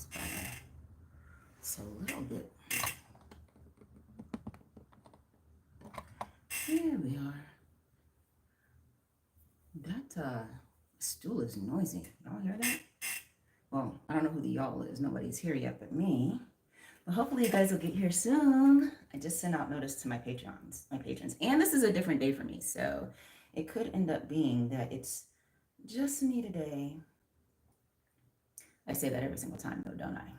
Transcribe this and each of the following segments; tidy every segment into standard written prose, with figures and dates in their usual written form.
else better. So a little bit. Here we are. That stool is noisy. Y'all hear that? Well, I don't know who the y'all is. Nobody's here yet but me. But hopefully you guys will get here soon. I just sent out notice to my patrons. And this is a different day for me. So it could end up being that it's just me today. I say that every single time though, don't I?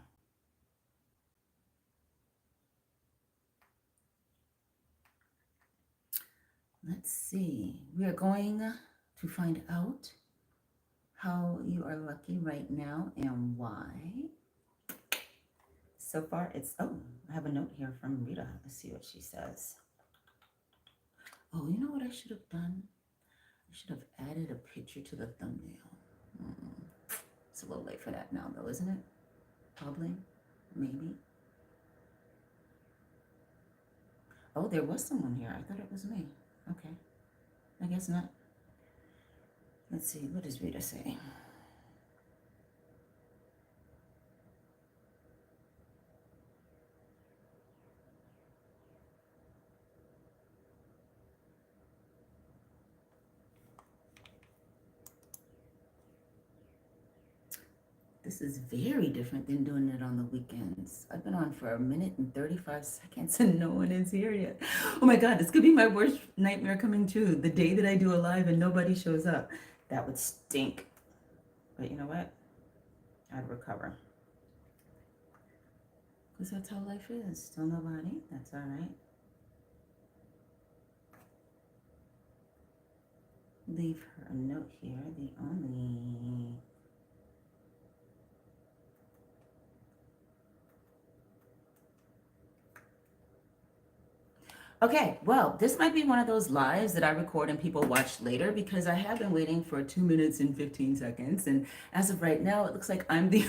Let's see. We are going to find out how you are lucky right now and why. So far, it's, oh, I have a note here from Rita. Let's see what she says. Oh, you know what I should have done? I should have added a picture to the thumbnail. It's a little late for that now, though, isn't it? Probably. Maybe. Oh, there was someone here. I thought it was me. Okay. I guess not. Let's see. What does Rita say? This is very different than doing it on the weekends. I've been on for 1 minute and 35 seconds and no one is here yet. Oh my God, this could be my worst nightmare coming true. The day that I do a live and nobody shows up. That would stink. But you know what? I'd recover. Because that's how life is. Still nobody. That's all right. Leave her a note here. The only... Okay, well, this might be one of those lives that I record and people watch later because I have been waiting for 2 minutes and 15 seconds. And as of right now, it looks like I'm the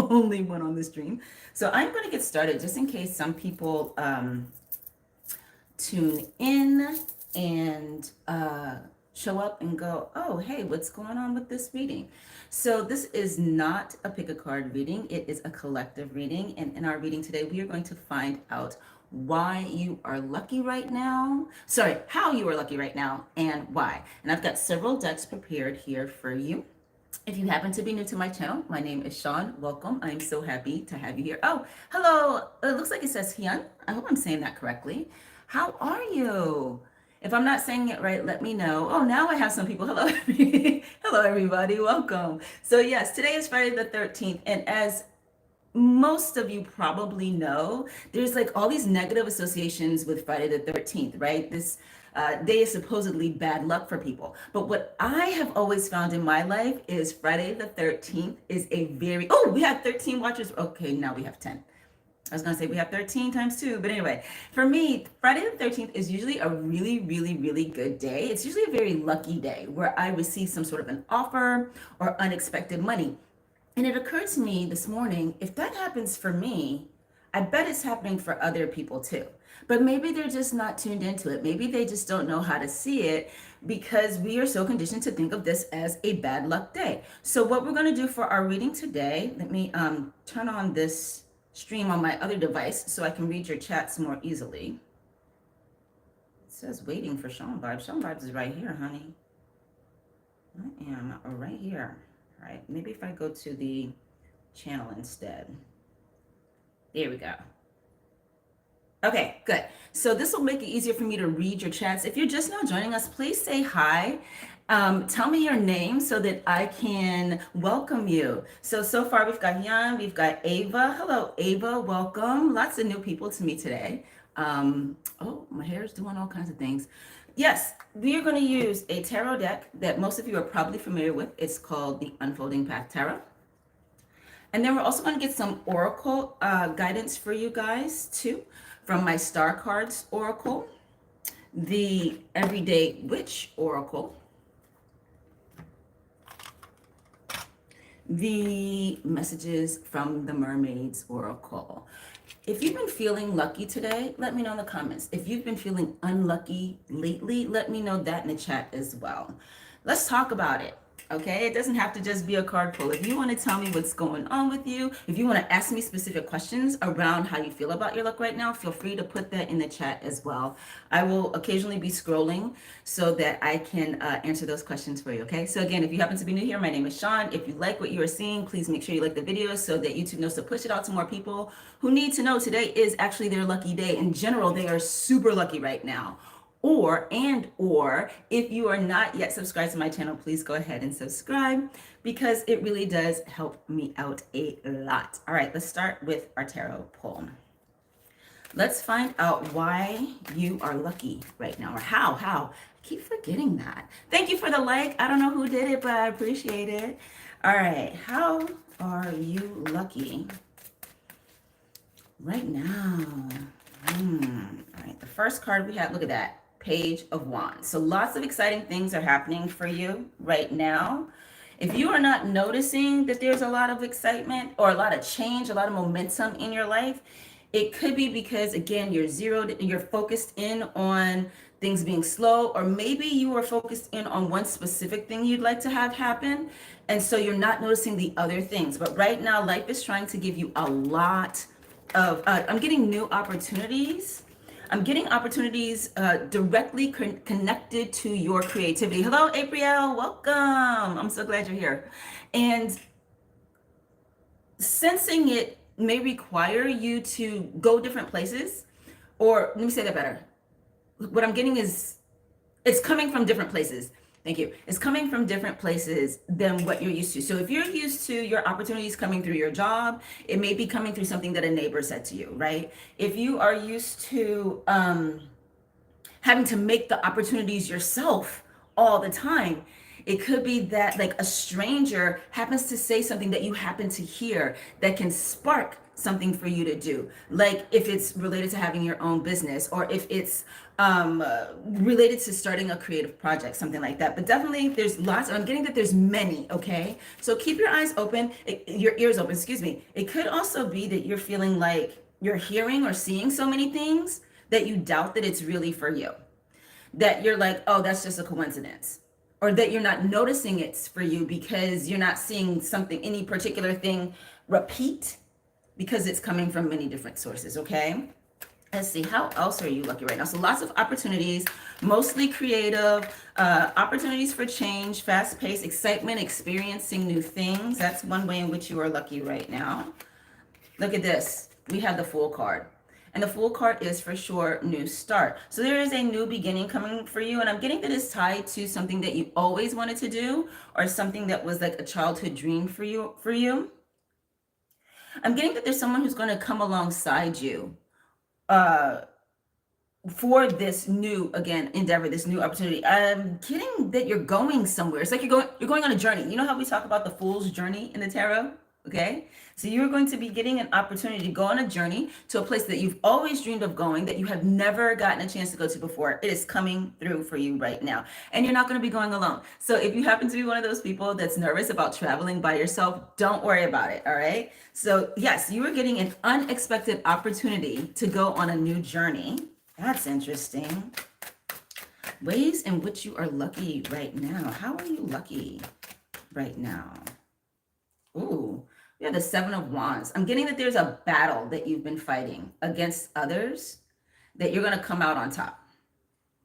only one on the stream. So I'm going to get started just in case some people tune in and show up and go, oh, hey, what's going on with this reading? So this is not a pick a card reading. It is a collective reading. And in our reading today, we are going to find out why you are lucky right now. Sorry, how you are lucky right now and why. And I've got several decks prepared here for you. If you happen to be new to my channel, my name is Shon. Welcome. I'm so happy to have you here. Oh, hello. It looks like it says Hyun. I hope I'm saying that correctly. How are you? If I'm not saying it right, let me know. Oh, now I have some people. Hello, hello, everybody. Welcome. So yes, today is Friday the 13th. And as most of you probably know, there's like all these negative associations with Friday the 13th, right? This day is supposedly bad luck for people. But what I have always found in my life is Friday the 13th is a very, oh, we have 13 watchers. Okay, now we have 10. I was gonna say we have 13 times 2, but anyway, for me, Friday the 13th is usually a really, really, really good day. It's usually a very lucky day where I receive some sort of an offer or unexpected money. And it occurred to me this morning, if that happens for me, I bet it's happening for other people too. But maybe they're just not tuned into it. Maybe they just don't know how to see it because we are so conditioned to think of this as a bad luck day. So what we're going to do for our reading today, let me turn on this stream on my other device so I can read your chats more easily. It says waiting for shon.vibes. Shon.vibes is right here, honey. I am right here. All right, maybe if I go to the channel instead. There we go. Okay, good. So this will make it easier for me to read your chats. If you're just now joining us, please say hi. Tell me your name so that I can welcome you. So far we've got Yan, we've got Ava. Hello, Ava, welcome. Lots of new people to me today. Oh, my hair is doing all kinds of things. Yes, we are going to use a tarot deck that most of you are probably familiar with. It's called the Unfolding Path Tarot. And then we're also going to get some oracle guidance for you guys too, from my Star Cards Oracle, the Everyday Witch Oracle, the Messages from the Mermaids Oracle. If you've been feeling lucky today, let me know in the comments. If you've been feeling unlucky lately, let me know that in the chat as well. Let's talk about it. Okay, it doesn't have to just be a card pull. If you want to tell me what's going on with you, if you want to ask me specific questions around how you feel about your luck right now, feel free to put that in the chat as well. I will occasionally be scrolling so that I can answer those questions for you, okay? So again, if you happen to be new here, my name is Sean. If you like what you are seeing, please make sure you like the video so that YouTube knows to push it out to more people who need to know today is actually their lucky day. In general, they are super lucky right now. Or if you are not yet subscribed to my channel, please go ahead and subscribe because it really does help me out a lot. All right, let's start with our tarot pull. Let's find out why you are lucky right now, or how. I keep forgetting that. Thank you for the like. I don't know who did it, but I appreciate it. All right, how are you lucky right now? All right, the first card we have, look at that. Page of Wands. So lots of exciting things are happening for you right now. If you are not noticing that there's a lot of excitement or a lot of change, a lot of momentum in your life, it could be because, again, you're focused in on things being slow, or maybe you are focused in on one specific thing you'd like to have happen, and so you're not noticing the other things. But right now, life is trying to give you a lot of, I'm getting new opportunities. I'm getting opportunities directly connected to your creativity. Hello, April. Welcome. I'm so glad you're here. And sensing it may require you to go different places. Or let me say that better. What I'm getting is it's coming from different places. Thank you. It's coming from different places than what you're used to. So if you're used to your opportunities coming through your job, it may be coming through something that a neighbor said to you, right? If you are used to having to make the opportunities yourself all the time, it could be that like a stranger happens to say something that you happen to hear that can spark something for you to do. Like if it's related to having your own business, or if it's related to starting a creative project, something like that. But definitely there's lots, I'm getting that there's many, okay? So keep your eyes open, your ears open, excuse me. It could also be that you're feeling like you're hearing or seeing so many things that you doubt that it's really for you. That you're like, oh, that's just a coincidence. Or that you're not noticing it's for you because you're not seeing something, any particular thing repeat, because it's coming from many different sources, okay? Let's see, how else are you lucky right now? So lots of opportunities, mostly creative, opportunities for change, fast-paced, excitement, experiencing new things. That's one way in which you are lucky right now. Look at this. We have the Fool card. And the Fool card is for sure new start. So there is a new beginning coming for you. And I'm getting that it's tied to something that you always wanted to do, or something that was like a childhood dream for you. I'm getting that there's someone who's going to come alongside you for this new, again, endeavor, this new opportunity. I'm getting that you're going somewhere. It's like you're going on a journey. You know how we talk about the fool's journey in the tarot? Okay, so you're going to be getting an opportunity to go on a journey to a place that you've always dreamed of going, that you have never gotten a chance to go to before. It is coming through for you right now. And you're not going to be going alone. So if you happen to be one of those people that's nervous about traveling by yourself, don't worry about it. All right. So yes, you are getting an unexpected opportunity to go on a new journey. That's interesting. Ways in which you are lucky right now. How are you lucky right now? Ooh. Yeah, the Seven of Wands. I'm getting that there's a battle that you've been fighting against others, that you're going to come out on top.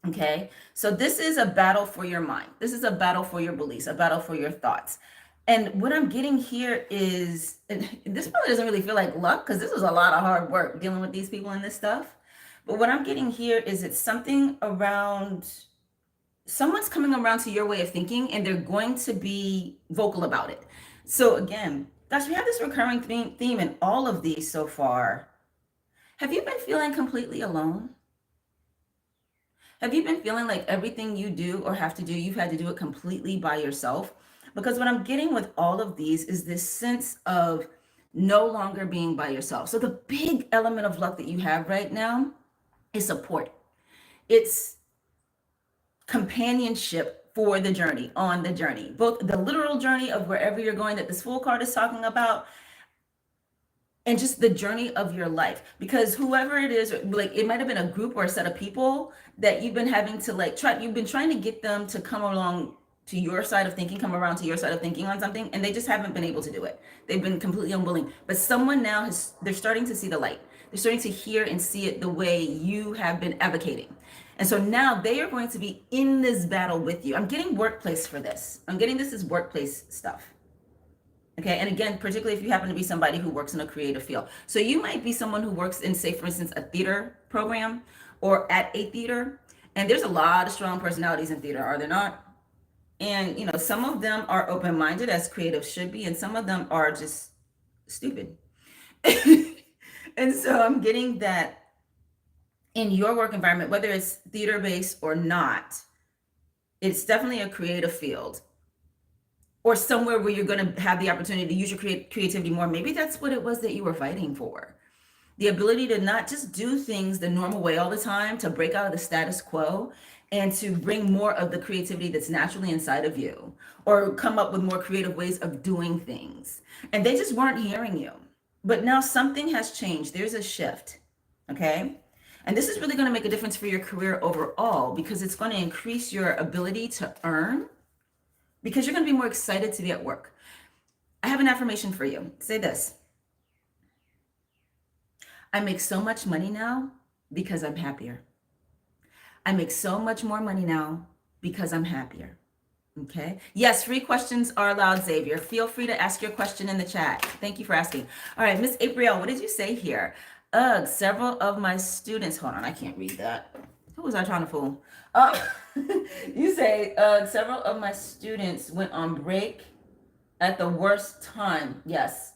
Okay, so this is a battle for your mind. This is a battle for your beliefs, a battle for your thoughts. And what I'm getting here is, and this probably doesn't really feel like luck, because this was a lot of hard work dealing with these people and this stuff. But what I'm getting here is it's something around, someone's coming around to your way of thinking, and they're going to be vocal about it. So again, gosh, we have this recurring theme in all of these so far. Have you been feeling completely alone? Have you been feeling like everything you do or have to do, you've had to do it completely by yourself? Because what I'm getting with all of these is this sense of no longer being by yourself. So the big element of luck that you have right now is support. It's companionship for the journey, on the journey, both the literal journey of wherever you're going that this Fool card is talking about, and just the journey of your life. Because whoever it is, like it might have been a group or a set of people that you've been having to like you've been trying to get them to come along to your side of thinking, come around to your side of thinking on something, and they just haven't been able to do it. They've been completely unwilling. But someone now they're starting to see the light. They're starting to hear and see it the way you have been advocating. And so now they are going to be in this battle with you. I'm getting workplace for this. I'm getting this as workplace stuff. Okay. And again, particularly if you happen to be somebody who works in a creative field. So you might be someone who works in, say, for instance, a theater program or at a theater. And there's a lot of strong personalities in theater, are there not? And, some of them are open-minded, as creatives should be, and some of them are just stupid. And so I'm getting that in your work environment, whether it's theater-based or not, it's definitely a creative field or somewhere where you're going to have the opportunity to use your creativity more. Maybe that's what it was that you were fighting for. The ability to not just do things the normal way all the time, to break out of the status quo and to bring more of the creativity that's naturally inside of you, or come up with more creative ways of doing things. And they just weren't hearing you. But now something has changed. There's a shift. Okay. And this is really going to make a difference for your career overall, because it's going to increase your ability to earn, because you're going to be more excited to be at work. I have an affirmation for you. Say this: I make so much money now because I'm happier. I make so much more money now because I'm happier. Okay. Yes, free questions are allowed, Xavier. Feel free to ask your question in the chat. Thank you for asking. All right, Miss April, what did you say here? Several of my students, hold on, I can't read that. Who was I trying to fool? You say, several of my students went on break at the worst time. Yes.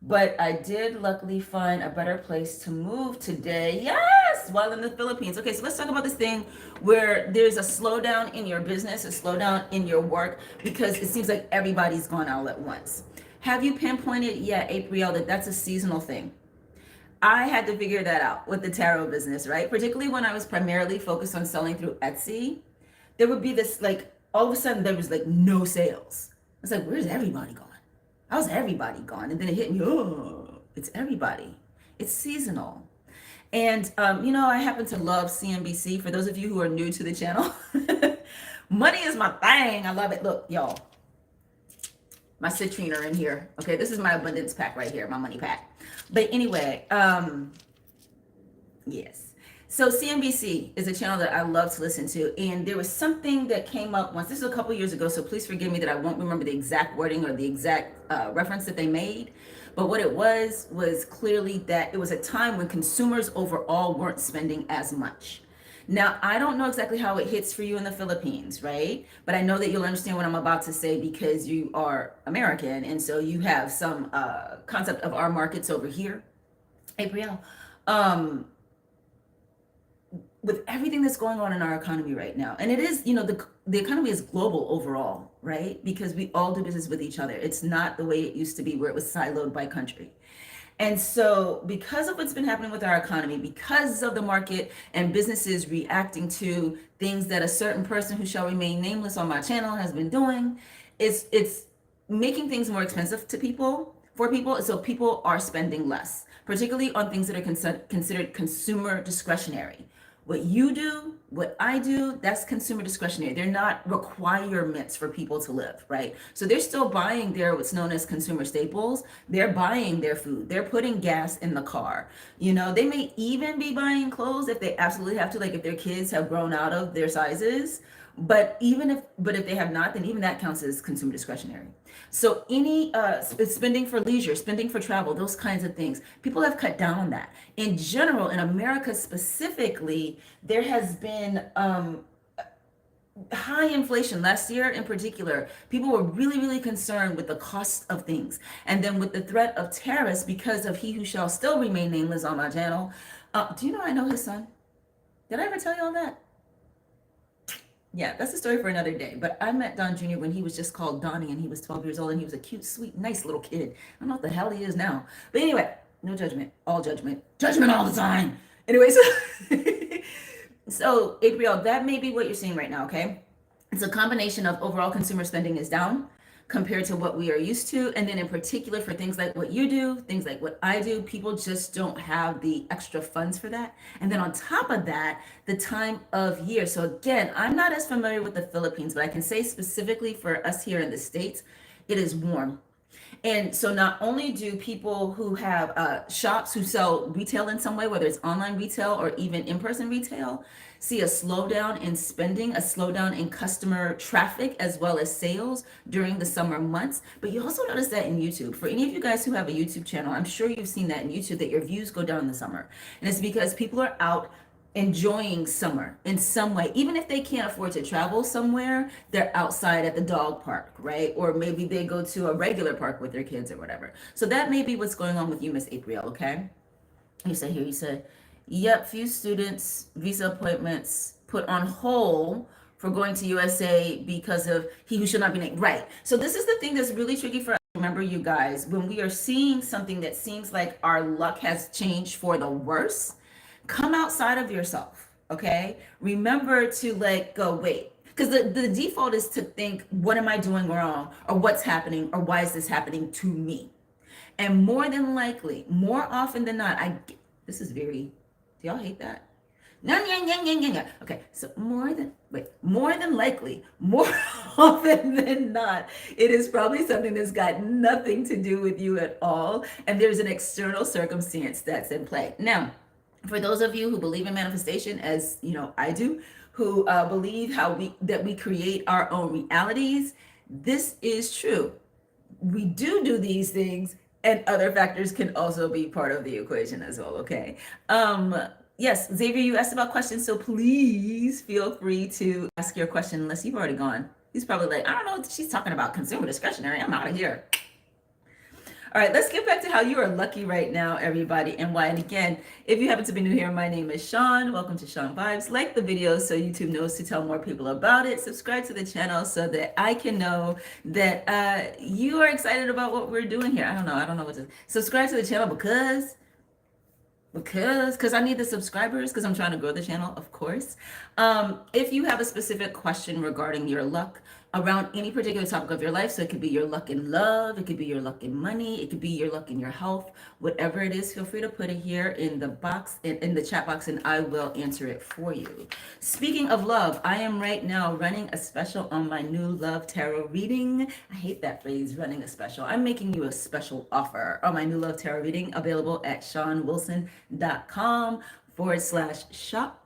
But I did luckily find a better place to move today. Yes, while in the Philippines. Okay, so let's talk about this thing where there's a slowdown in your business, a slowdown in your work, because it seems like everybody's gone out at once. Have you pinpointed yet, April, that that's a seasonal thing? I had to figure that out with the tarot business, right? Particularly when I was primarily focused on selling through Etsy. There would be this, like, all of a sudden there was like no sales. It's like, where's everybody going? How's everybody gone? And then it hit me, oh, it's everybody. It's seasonal. And, I happen to love CNBC. For those of you who are new to the channel, money is my thing. I love it. Look, y'all, my citrine are in here. Okay, this is my abundance pack right here, my money pack. But anyway, yes. So CNBC is a channel that I love to listen to. And there was something that came up once. This is a couple years ago, so please forgive me that I won't remember the exact wording or the exact reference that they made. But what it was clearly that it was a time when consumers overall weren't spending as much. Now, I don't know exactly how it hits for you in the Philippines, right? But I know that you'll understand what I'm about to say because you are American. And so you have some concept of our markets over here. April, with everything that's going on in our economy right now, and it is, the economy is global overall, right? Because we all do business with each other. It's not the way it used to be where it was siloed by country. And so because of what's been happening with our economy, because of the market and businesses reacting to things that a certain person who shall remain nameless on my channel has been doing, it's making things more expensive for people. So people are spending less, particularly on things that are considered consumer discretionary. What you do, what I do, that's consumer discretionary. They're not requirements for people to live, right? So they're still buying their what's known as consumer staples. They're buying their food. They're putting gas in the car. They may even be buying clothes if they absolutely have to, like if their kids have grown out of their sizes. But if they have not, then even that counts as consumer discretionary. So any spending for leisure, spending for travel, those kinds of things, people have cut down on that. In general, in America specifically, there has been high inflation. Last year in particular, people were really, really concerned with the cost of things. And then with the threat of tariffs, because of he who shall still remain nameless on my channel. Do you know I know his son? Did I ever tell you all that? Yeah, that's a story for another day. But I met Don Jr. when he was just called Donnie, and he was 12 years old, and he was a cute, sweet, nice little kid. I don't know what the hell he is now. But anyway, no judgment, all judgment. Judgment all the time. Anyway, so April, that may be what you're seeing right now, okay? It's a combination of overall consumer spending is down, compared to what we are used to. And then in particular for things like what you do, things like what I do, people just don't have the extra funds for that. And then on top of that, the time of year. So again, I'm not as familiar with the Philippines, but I can say specifically for us here in the States, it is warm. And so not only do people who have shops who sell retail in some way, whether it's online retail or even in-person retail, see a slowdown in spending, a slowdown in customer traffic, as well as sales during the summer months. But you also notice that in YouTube. For any of you guys who have a YouTube channel, I'm sure you've seen that in YouTube, that your views go down in the summer. And it's because people are out enjoying summer in some way. Even if they can't afford to travel somewhere, they're outside at the dog park, right? Or maybe they go to a regular park with their kids or whatever. So that may be what's going on with you, Miss April, okay? You said here, you said, yep, few students visa appointments put on hold for going to USA because of he who should not be named. Right. So this is the thing that's really tricky for us. Remember, you guys, when we are seeing something that seems like our luck has changed for the worse, come outside of yourself, okay? Remember to let go, wait. Because the default is to think, what am I doing wrong? Or what's happening? Or why is this happening to me? And more than likely, more often than not, this is very, do y'all hate that? Okay, so more than likely, more often than not, it is probably something that's got nothing to do with you at all. And there's an external circumstance that's in play. Now, for those of you who believe in manifestation, as you know, I do, who believe that we create our own realities, this is true. We do these things, and other factors can also be part of the equation as well. Okay. Yes, Xavier, you asked about questions, so please feel free to ask your question unless you've already gone. He's probably like, I don't know what she's talking about, consumer discretionary. I'm out of here. All right, let's get back to how you are lucky right now, everybody, and why. And again, if you happen to be new here, my name is Shon. Welcome to Shon.vibes. Like the video so YouTube knows to tell more people about it. Subscribe to the channel so that I can know that you are excited about what we're doing here. I don't know what to subscribe to the channel because I need the subscribers, because I'm trying to grow the channel, of course. If you have a specific question regarding your luck around any particular topic of your life, so it could be your luck in love, it could be your luck in money, it could be your luck in your health, whatever it is, feel free to put it here in the box, in the chat box, and I will answer it for you. Speaking of love, I am right now running a special on my new love tarot reading. I hate that phrase, running a special. I'm making you a special offer on my new love tarot reading, available at shonwilson.com/shop.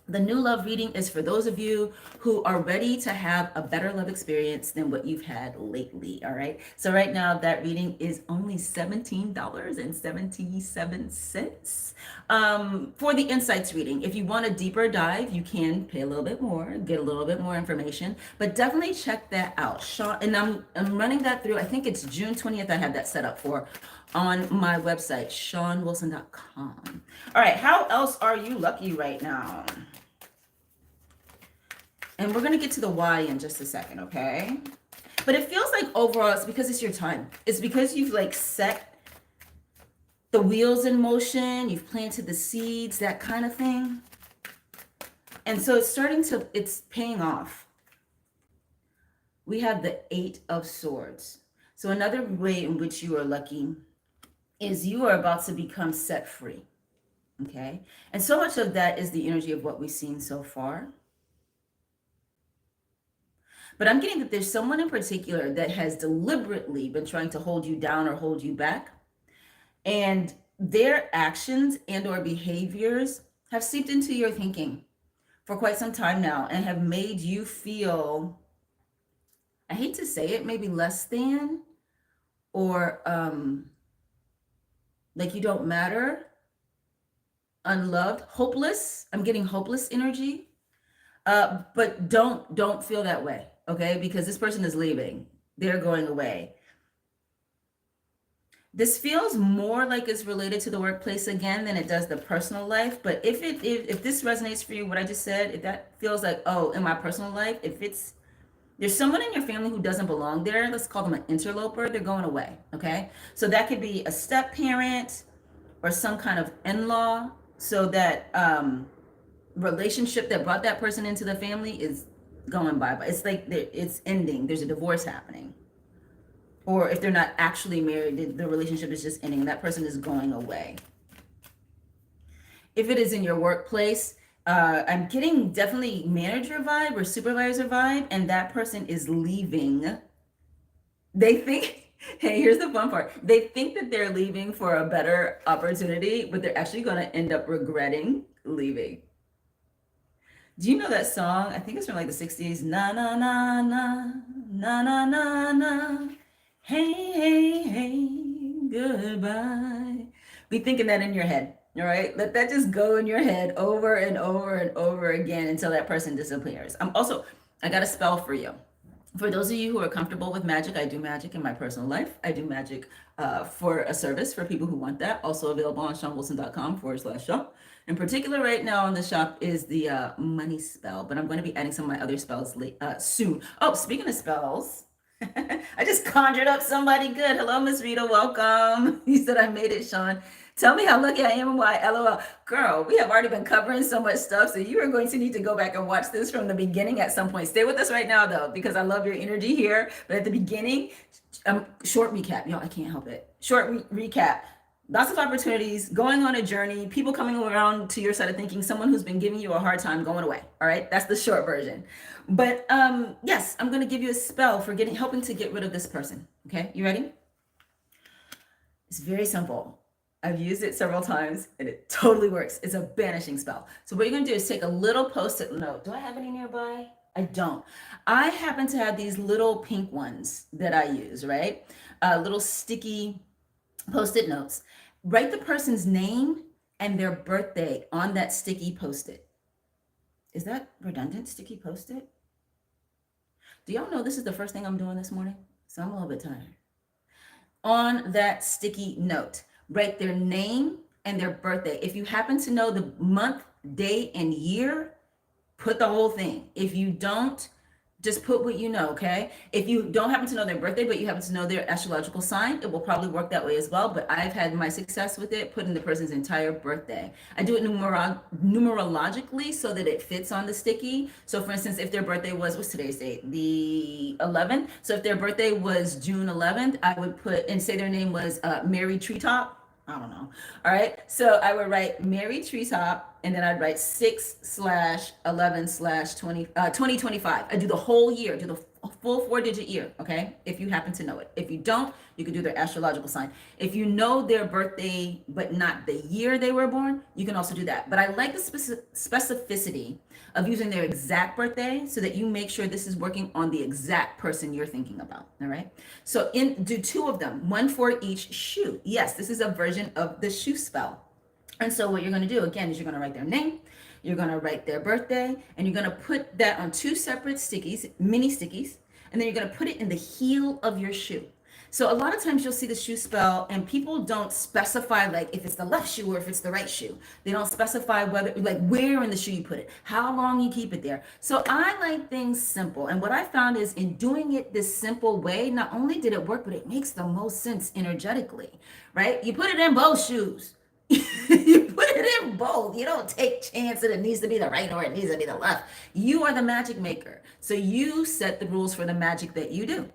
The new love reading is for those of you who are ready to have a better love experience than what you've had lately, all right? So right now, that reading is only $17.77 for the insights reading. If you want a deeper dive, you can pay a little bit more, get a little bit more information, but definitely check that out. And I'm running that through, I think it's June 20th I have that set up for, on my website, shonwilson.com. All right, how else are you lucky right now? And we're going to get to the why in just a second, okay? But it feels like overall, it's because it's your time. It's because you've like set the wheels in motion, you've planted the seeds, that kind of thing. And so it's paying off. We have the 8 of Swords. So another way in which you are lucky is you are about to become set free, okay? And so much of that is the energy of what we've seen so far. But I'm getting that there's someone in particular that has deliberately been trying to hold you down or hold you back. And their actions and or behaviors have seeped into your thinking for quite some time now and have made you feel, I hate to say it, maybe less than, or like you don't matter, unloved, hopeless. I'm getting hopeless energy. But don't feel that way, okay? Because this person is leaving. They're going away. This feels more like it's related to the workplace again than it does the personal life. But if this resonates for you, what I just said, if that feels like, oh, in my personal life, there's someone in your family who doesn't belong there, let's call them an interloper, they're going away, okay? So that could be a step parent or some kind of in-law. So that relationship that brought that person into the family is going bye-bye. It's like it's ending. There's a divorce happening. Or if they're not actually married, the relationship is just ending. That person is going away. If it is in your workplace, I'm getting definitely manager vibe or supervisor vibe, and that person is leaving. They think, hey, here's the fun part. They think that they're leaving for a better opportunity, but they're actually going to end up regretting leaving. Do you know that song? I think it's from like the 60s. Na na na na na na na na. Hey, hey, hey, goodbye. Be thinking that in your head. All right. Let that just go in your head over and over and over again until that person disappears. I got a spell for you. For those of you who are comfortable with magic, I do magic in my personal life. I do magic for a service for people who want that. Also available on shon.vibes.com/shop. In particular, right now on the shop is the money spell, but I'm going to be adding some of my other spells soon. Oh, speaking of spells, I just conjured up somebody good. Hello, Miss Rita. Welcome. You said I made it, Sean. Tell me how lucky I am and why. LOL. Girl, we have already been covering so much stuff, so you are going to need to go back and watch this from the beginning at some point. Stay with us right now, though, because I love your energy here. But at the beginning, short recap. Y'all, I can't help it. Short recap. Lots of opportunities, going on a journey, people coming around to your side of thinking, someone who's been giving you a hard time going away. All right, that's the short version. But yes, I'm going to give you a spell for helping to get rid of this person. Okay, you ready? It's very simple. I've used it several times and it totally works. It's a banishing spell. So what you're going to do is take a little post-it note. Do I have any nearby? I don't. I happen to have these little pink ones that I use, right? Little sticky post-it notes. Write the person's name and their birthday on that sticky post-it. Is that redundant, sticky post-it? Do y'all know this is the first thing I'm doing this morning? So I'm a little bit tired. On that sticky note, write their name and their birthday. If you happen to know the month, day, and year, put the whole thing. If you don't, just put what you know, okay? If you don't happen to know their birthday, but you happen to know their astrological sign, it will probably work that way as well. But I've had my success with it, putting the person's entire birthday. I do it numerologically so that it fits on the sticky. So for instance, if their birthday was, what's today's date? The 11th. So if their birthday was June 11th, I would put, and say their name was Mary Treetop. I don't know. All right. So I would write Mary Treetop, and then I'd write 6/11/20, 2025. I do the whole year, do the full 4-digit year. Okay. If you happen to know it. If you don't, you can do their astrological sign. If you know their birthday, but not the year they were born, you can also do that. But I like the specificity of using their exact birthday so that you make sure this is working on the exact person you're thinking about. All right. So do 2 of them, 1 for each shoe. Yes, this is a version of the shoe spell. And so what you're going to do again is you're going to write their name, you're going to write their birthday, and you're going to put that on 2 separate stickies, mini stickies, and then you're going to put it in the heel of your shoe. So a lot of times you'll see the shoe spell and people don't specify like if it's the left shoe or if it's the right shoe. They don't specify whether like where in the shoe you put it, how long you keep it there. So I like things simple. And what I found is in doing it this simple way, not only did it work, but it makes the most sense energetically, right? You put it in both shoes. You put it in both. You don't take chance that it needs to be the right or it needs to be the left. You are the magic maker. So you set the rules for the magic that you do.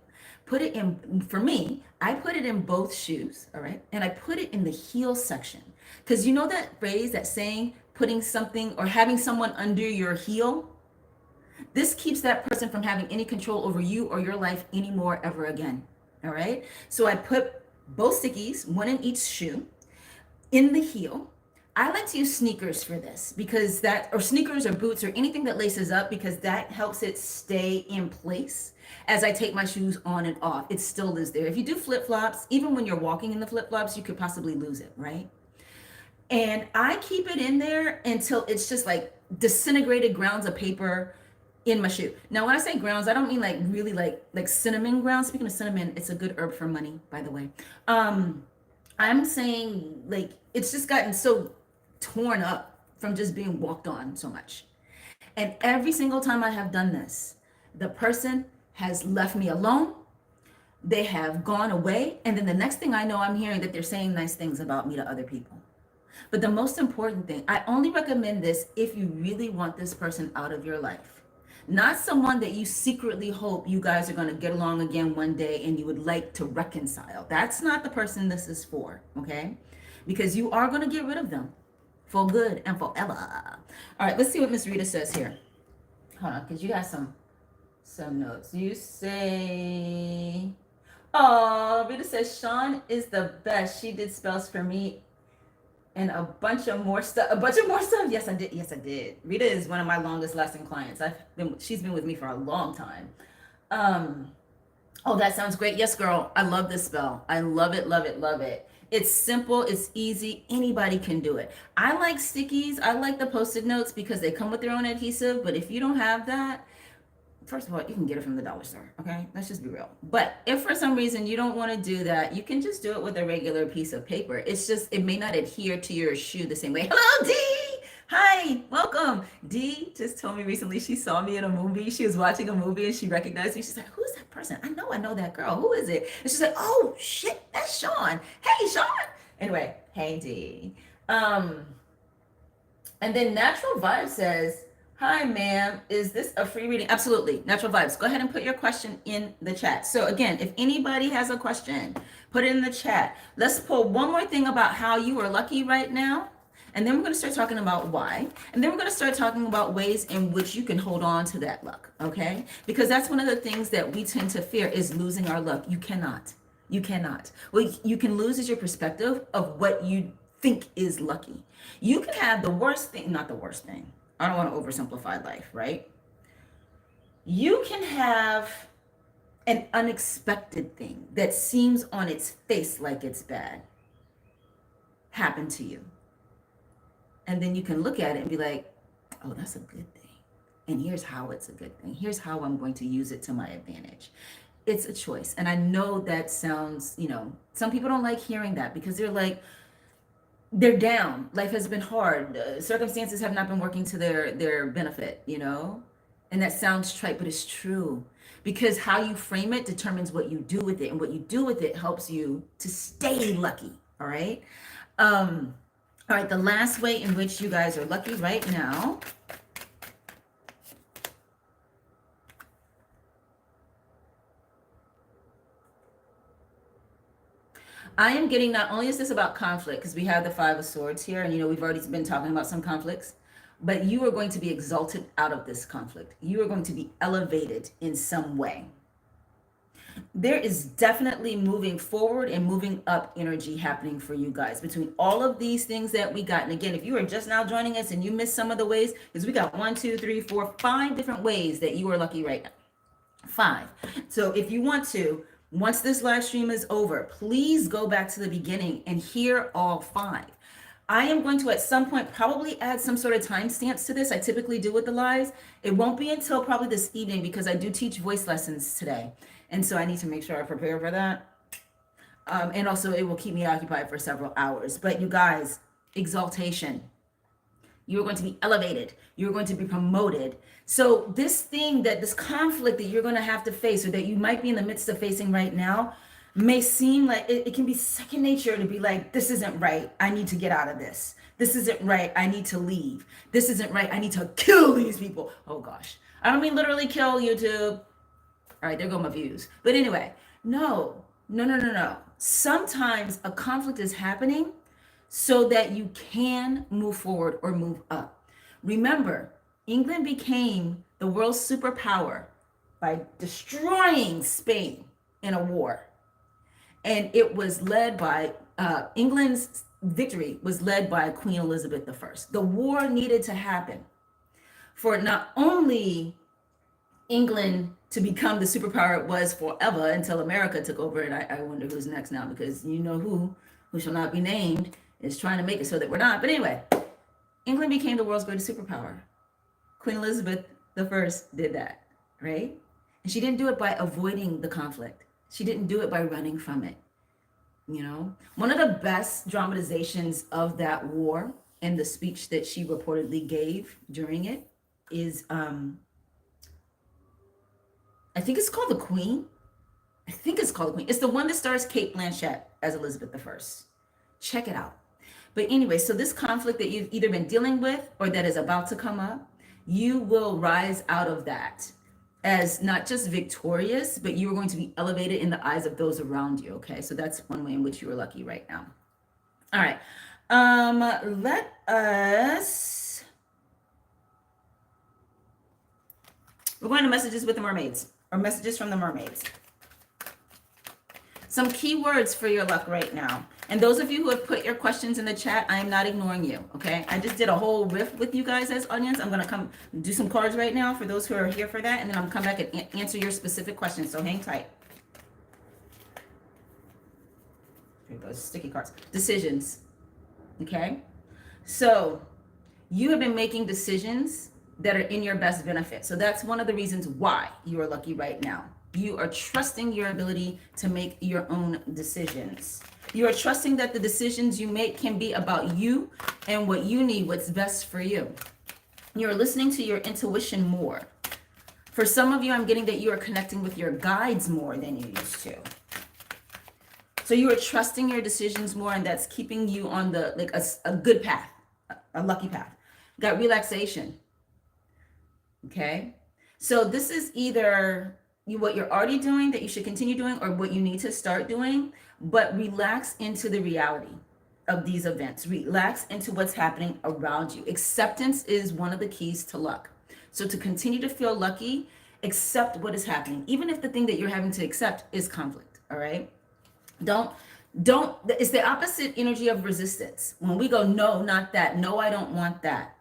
Put it in, for me, I put it in both shoes, all right? And I put it in the heel section. Because you know that phrase, that saying, putting something or having someone under your heel? This keeps that person from having any control over you or your life anymore ever again, all right? So I put both stickies, 1 in each shoe, in the heel. I like to use sneakers for this because or sneakers or boots or anything that laces up, because that helps it stay in place as I take my shoes on and off. It still is there. If you do flip-flops, even when you're walking in the flip-flops, you could possibly lose it, right? And I keep it in there until it's just like disintegrated grounds of paper in my shoe. Now, when I say grounds, I don't mean like really like cinnamon grounds. Speaking of cinnamon, it's a good herb for money, by the way. I'm saying like it's just gotten so torn up from just being walked on so much. And every single time I have done this, the person has left me alone. They have gone away. And then the next thing I know, I'm hearing that they're saying nice things about me to other people. But the most important thing, I only recommend this if you really want this person out of your life. not someone that you secretly hope you guys are going to get along again one day and you would like to reconcile. That's not the person this is for, okay? Because you are going to get rid of them for good and forever. All right, let's see what Miss Rita says here. Hold on, because you got some notes. You say, oh, Rita says Sean is the best. She did spells for me and a bunch of more stuff. Yes, I did. Yes, I did. Rita is one of my longest lasting clients. She's been with me for a long time. Oh, that sounds great. Yes, girl. I love this spell. I love it, love it, love it. It's simple, it's easy, anybody can do it. I like stickies, I like the post-it notes because they come with their own adhesive, but if you don't have that, first of all, you can get it from the dollar store, okay? Let's just be real. But if for some reason you don't want to do that, you can just do it with a regular piece of paper. It's just, it may not adhere to your shoe the same way. Hello, D! Hi, welcome. D just told me recently she saw me in a movie. She was watching a movie and she recognized me. She's like, who's that person? I know that girl. Who is it? And she's like, oh, shit, that's Sean. Hey, Sean. Anyway, hey, D. And then Natural Vibe says, hi, ma'am. Is this a free reading? Absolutely. Natural Vibes. Go ahead and put your question in the chat. So again, if anybody has a question, put it in the chat. Let's pull one more thing about how you are lucky right now. And then we're going to start talking about why. And then we're going to start talking about ways in which you can hold on to that luck. Okay? Because that's one of the things that we tend to fear is losing our luck. You cannot. You cannot. What you can lose is your perspective of what you think is lucky. You can have the worst thing, not the worst thing. I don't want to oversimplify life, right? You can have an unexpected thing that seems on its face like it's bad happen to you. And then you can look at it and be like, oh, that's a good thing. And here's how it's a good thing. Here's how I'm going to use it to my advantage. It's a choice. And I know that sounds, some people don't like hearing that because they're like, they're down. Life has been hard. Circumstances have not been working to their benefit, And that sounds trite, but it's true. Because how you frame it determines what you do with it. And what you do with it helps you to stay lucky. All right. All right, the last way in which you guys are lucky right now. I am getting, not only is this about conflict, because we have the Five of Swords here, and we've already been talking about some conflicts, but you are going to be exalted out of this conflict. You are going to be elevated in some way. There is definitely moving forward and moving up energy happening for you guys between all of these things that we got. And again, if you are just now joining us and you missed some of the ways, because we got 1, 2, 3, 4, 5 different ways that you are lucky right now. 5. So if you want to, once this live stream is over, please go back to the beginning and hear all 5. I am going to at some point probably add some sort of timestamps to this. I typically do with the lives. It won't be until probably this evening because I do teach voice lessons today. And so I need to make sure I prepare for that. And also it will keep me occupied for several hours. But you guys, exaltation. You're going to be elevated. You're going to be promoted. So this conflict that you're going to have to face or that you might be in the midst of facing right now may seem like it can be second nature to be like, this isn't right. I need to get out of this. This isn't right. I need to leave. This isn't right. I need to kill these people. Oh gosh. I don't mean literally kill YouTube. All right, there go my views. But anyway, no. Sometimes a conflict is happening so that you can move forward or move up. Remember, England became the world's superpower by destroying Spain in a war. And it was led by, England's victory was led by Queen Elizabeth I. The war needed to happen for not only England to become the superpower it was forever until America took over. And I wonder who's next now, because who shall not be named is trying to make it so that we're not. But anyway, England became the world's greatest superpower. Queen Elizabeth I did that, right? And she didn't do it by avoiding the conflict. She didn't do it by running from it. One of the best dramatizations of that war and the speech that she reportedly gave during it is, I think it's called The Queen. It's the one that stars Cate Blanchett as Elizabeth I. Check it out. But anyway, so this conflict that you've either been dealing with or that is about to come up, you will rise out of that as not just victorious, but you are going to be elevated in the eyes of those around you. Okay, so that's one way in which you are lucky right now. All right, let us, we're going to messages with the mermaids, or messages from the mermaids. Some keywords for your luck right now. And those of you who have put your questions in the chat, I am not ignoring you, okay? I just did a whole riff with you guys as audience. I'm going to come do some cards right now for those who are here for that, and then I'm going to come back and answer your specific questions, so hang tight. Here goes sticky cards. Decisions, okay? So you have been making decisions that are in your best benefit. So that's one of the reasons why you are lucky right now. You are trusting your ability to make your own decisions. You are trusting that the decisions you make can be about you and what you need, what's best for you. You're listening to your intuition more. For some of you, I'm getting that you are connecting with your guides more than you used to. So you are trusting your decisions more, and that's keeping you on the like a good path, a lucky path. Got relaxation. Okay? So this is either what you're already doing that you should continue doing, or what you need to start doing, but relax into the reality of these events. Relax into what's happening around you. Acceptance is one of the keys to luck. So to continue to feel lucky, accept what is happening, even if the thing that you're having to accept is conflict. All right? Don't, it's the opposite energy of resistance. When we go, no, not that. No, I don't want that.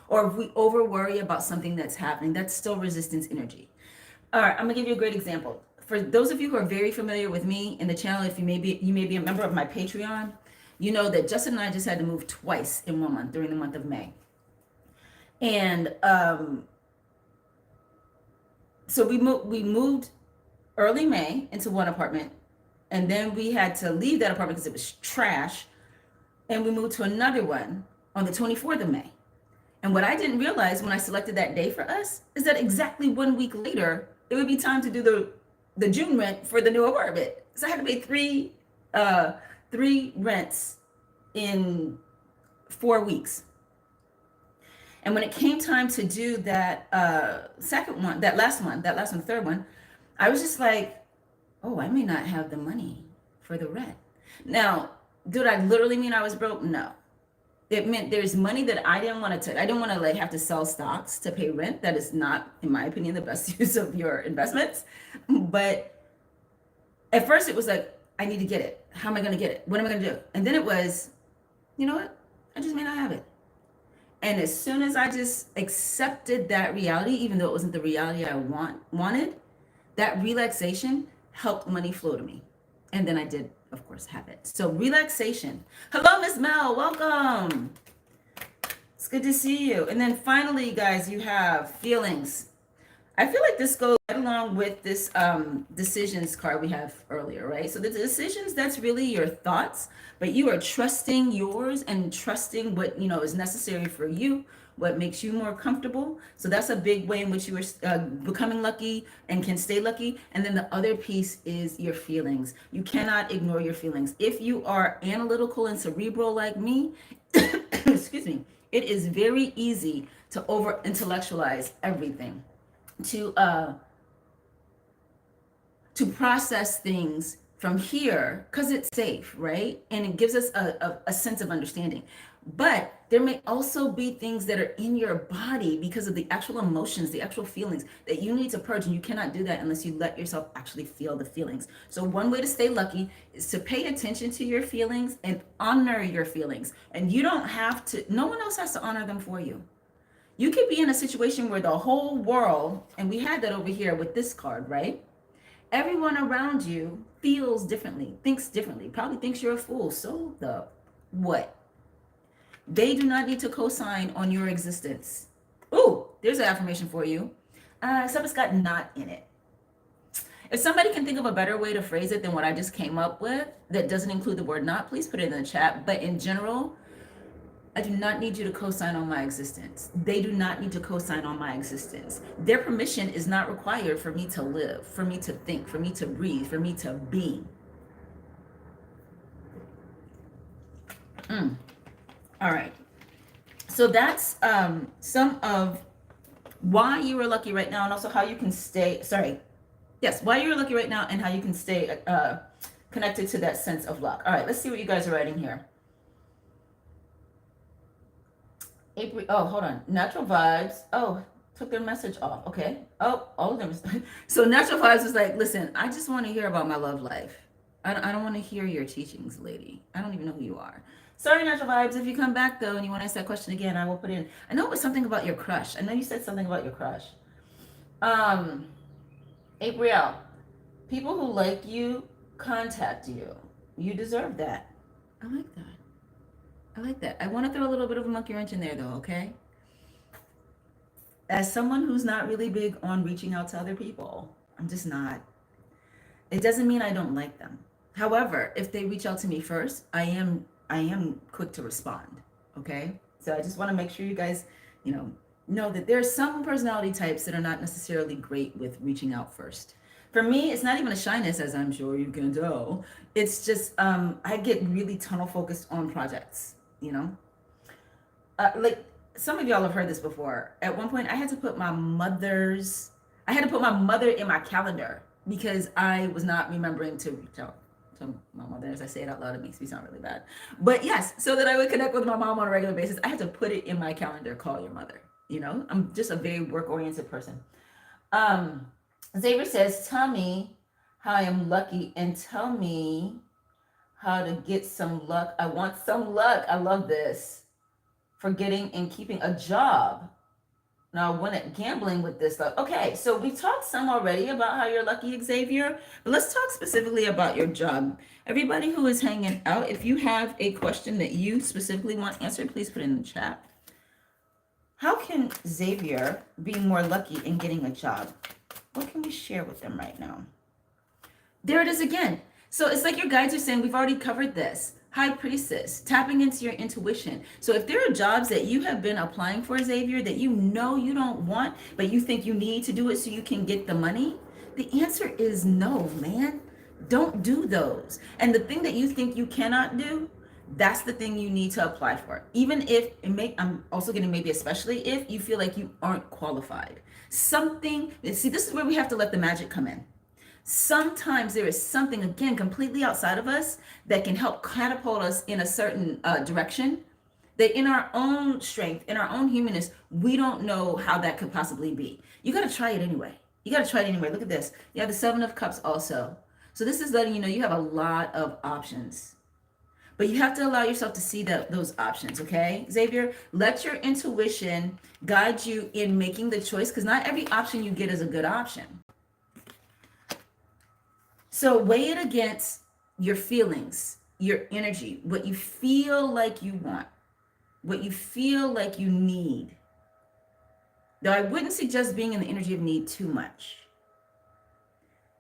Or if we over worry about something that's happening, that's still resistance energy. All right, I'm gonna give you a great example. For those of you who are very familiar with me in the channel, if you may be a member of my Patreon, you know that Justin and I just had to move twice in 1 month during the month of May. And so we moved early May into one apartment, and then we had to leave that apartment because it was trash, and we moved to another one on the 24th of May. And what I didn't realize when I selected that day for us is that exactly 1 week later, it would be time to do the June rent for the new apartment. So I had to pay three rents in 4 weeks. And when it came time to do that that last one, the third one, I was just like, oh, I may not have the money for the rent. Now, did I literally mean I was broke? No. It meant there's money that I didn't want to take. I didn't want to like have to sell stocks to pay rent. That is not, in my opinion, the best use of your investments. But at first it was like, I need to get it. How am I going to get it? What am I going to do? And then it was, you know what? I just may not have it. And as soon as I just accepted that reality, even though it wasn't the reality I wanted, that relaxation helped money flow to me. And then I did, of course, have it. So relaxation. Hello, Miss Mel. Welcome. It's good to see you. And then finally, guys, you have feelings. I feel like this goes right along with this decisions card we have earlier, right? So the decisions, that's really your thoughts, but you are trusting yours and trusting what, you know, is necessary for you, what makes you more comfortable. So that's a big way in which you are becoming lucky and can stay lucky. And then the other piece is your feelings. You cannot ignore your feelings. If you are analytical and cerebral like me, excuse me, it is very easy to over intellectualize everything, to process things from here because it's safe, right? And it gives us a sense of understanding. But there may also be things that are in your body because of the actual emotions, the actual feelings that you need to purge. And you cannot do that unless you let yourself actually feel the feelings. So one way to stay lucky is to pay attention to your feelings and honor your feelings. And you don't have to, no one else has to honor them for you. You could be in a situation where the whole world, and we had that over here with this card, right? Everyone around you feels differently, thinks differently, probably thinks you're a fool. So the what? They do not need to co-sign on your existence. Ooh, there's an affirmation for you. Except it's got not in it. If somebody can think of a better way to phrase it than what I just came up with that doesn't include the word not, please put it in the chat. But in general, I do not need you to co-sign on my existence. They do not need to co-sign on my existence. Their permission is not required for me to live, for me to think, for me to breathe, for me to be. All right. So that's some of why you are lucky right now, and also how you can stay, why you're lucky right now and how you can stay connected to that sense of luck. All right, let's see what you guys are writing here. April, oh, hold on. Natural vibes. Oh, took their message off. Okay. Oh, all of them. So natural vibes is like, listen, I just want to hear about my love life. I don't want to hear your teachings, lady. I don't even know who you are. Sorry, natural vibes. If you come back though and you want to ask that question again, I will put in. I know it was something about your crush. I know you said something about your crush. April, people who like you contact you. You deserve that. I like that. I like that. I want to throw a little bit of a monkey wrench in there though, okay? As someone who's not really big on reaching out to other people, I'm just not. It doesn't mean I don't like them. However, if they reach out to me first, I am quick to respond, okay? So I just want to make sure you guys, know that there are some personality types that are not necessarily great with reaching out first. For me, it's not even a shyness, as I'm sure you can tell. It's just I get really tunnel focused on projects, like some of y'all have heard this before. At one point, I had to put my mother in my calendar because I was not remembering to reach out to my mother. As I say it out loud, it makes me sound really bad. But yes, so that I would connect with my mom on a regular basis, I had to put it in my calendar, call your mother. I'm just a very work-oriented person. Xavier says, tell me how I am lucky and tell me how to get some luck. I want some luck. I love this. For getting and keeping a job. Now, I went at gambling with this stuff. Okay, so we talked some already about how you're lucky, Xavier, but let's talk specifically about your job. Everybody who is hanging out, if you have a question that you specifically want answered, please put it in the chat. How can Xavier be more lucky in getting a job? What can we share with them right now? There it is again. So it's like your guides are saying, we've already covered this. High Priestess, tapping into your intuition. So if there are jobs that you have been applying for, Xavier, that you know you don't want, but you think you need to do it so you can get the money, the answer is no, man. Don't do those. And the thing that you think you cannot do, that's the thing you need to apply for. Even if, I'm also getting maybe especially if you feel like you aren't qualified. See, this is where we have to let the magic come in. Sometimes there is something, again, completely outside of us that can help catapult us in a certain direction that in our own strength, in our own humanness, we don't know how that could possibly be. You got to try it anyway. Look at this. You have the 7 of Cups also. So this is letting you know you have a lot of options. But you have to allow yourself to see those options, okay? Xavier, let your intuition guide you in making the choice, because not every option you get is a good option. So weigh it against your feelings, your energy, what you feel like you want, what you feel like you need. Though I wouldn't suggest being in the energy of need too much.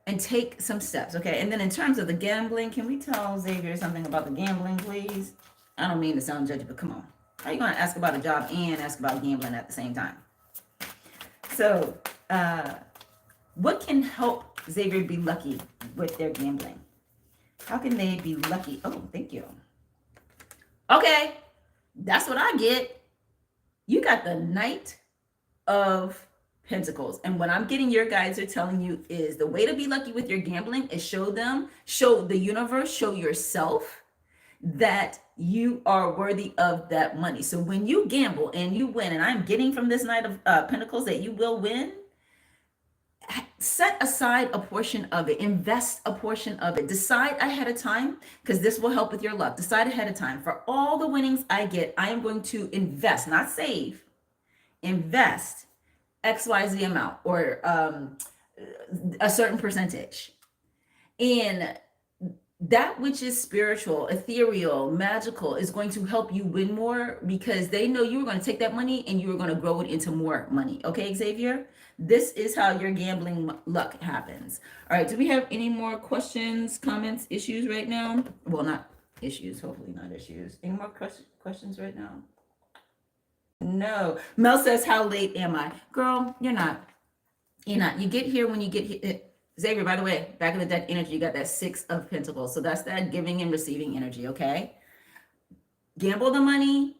And take some steps, okay? And then in terms of the gambling, can we tell Xavier something about the gambling, please? I don't mean to sound judgy, but come on. How are you going to ask about a job and ask about gambling at the same time? So, what can help Xavier be lucky with their gambling? How can they be lucky? Oh, thank you. Okay, that's what I get. You got the Knight of Pentacles. And what I'm getting your guides are telling you is the way to be lucky with your gambling is show the universe, show yourself that you are worthy of that money. So when you gamble and you win, and I'm getting from this Knight of Pentacles that you will win, set aside a portion of it, invest a portion of it, decide ahead of time, because this will help with your luck. Decide ahead of time, for all the winnings I get, I am going to invest, not save, invest XYZ amount or a certain percentage in that which is spiritual, ethereal, magical is going to help you win more, because they know you are going to take that money and you are going to grow it into more money. Okay, Xavier? This is how your gambling luck happens. All right, do we have any more questions, comments, issues right now? Well, not issues, hopefully not issues. Any more questions right now? No. Mel says, how late am I? Girl, you're not. You're not. You get here when you get here. Xavier, by the way, back in the deck energy, you got that 6 of Pentacles. So that's that giving and receiving energy, okay? Gamble the money,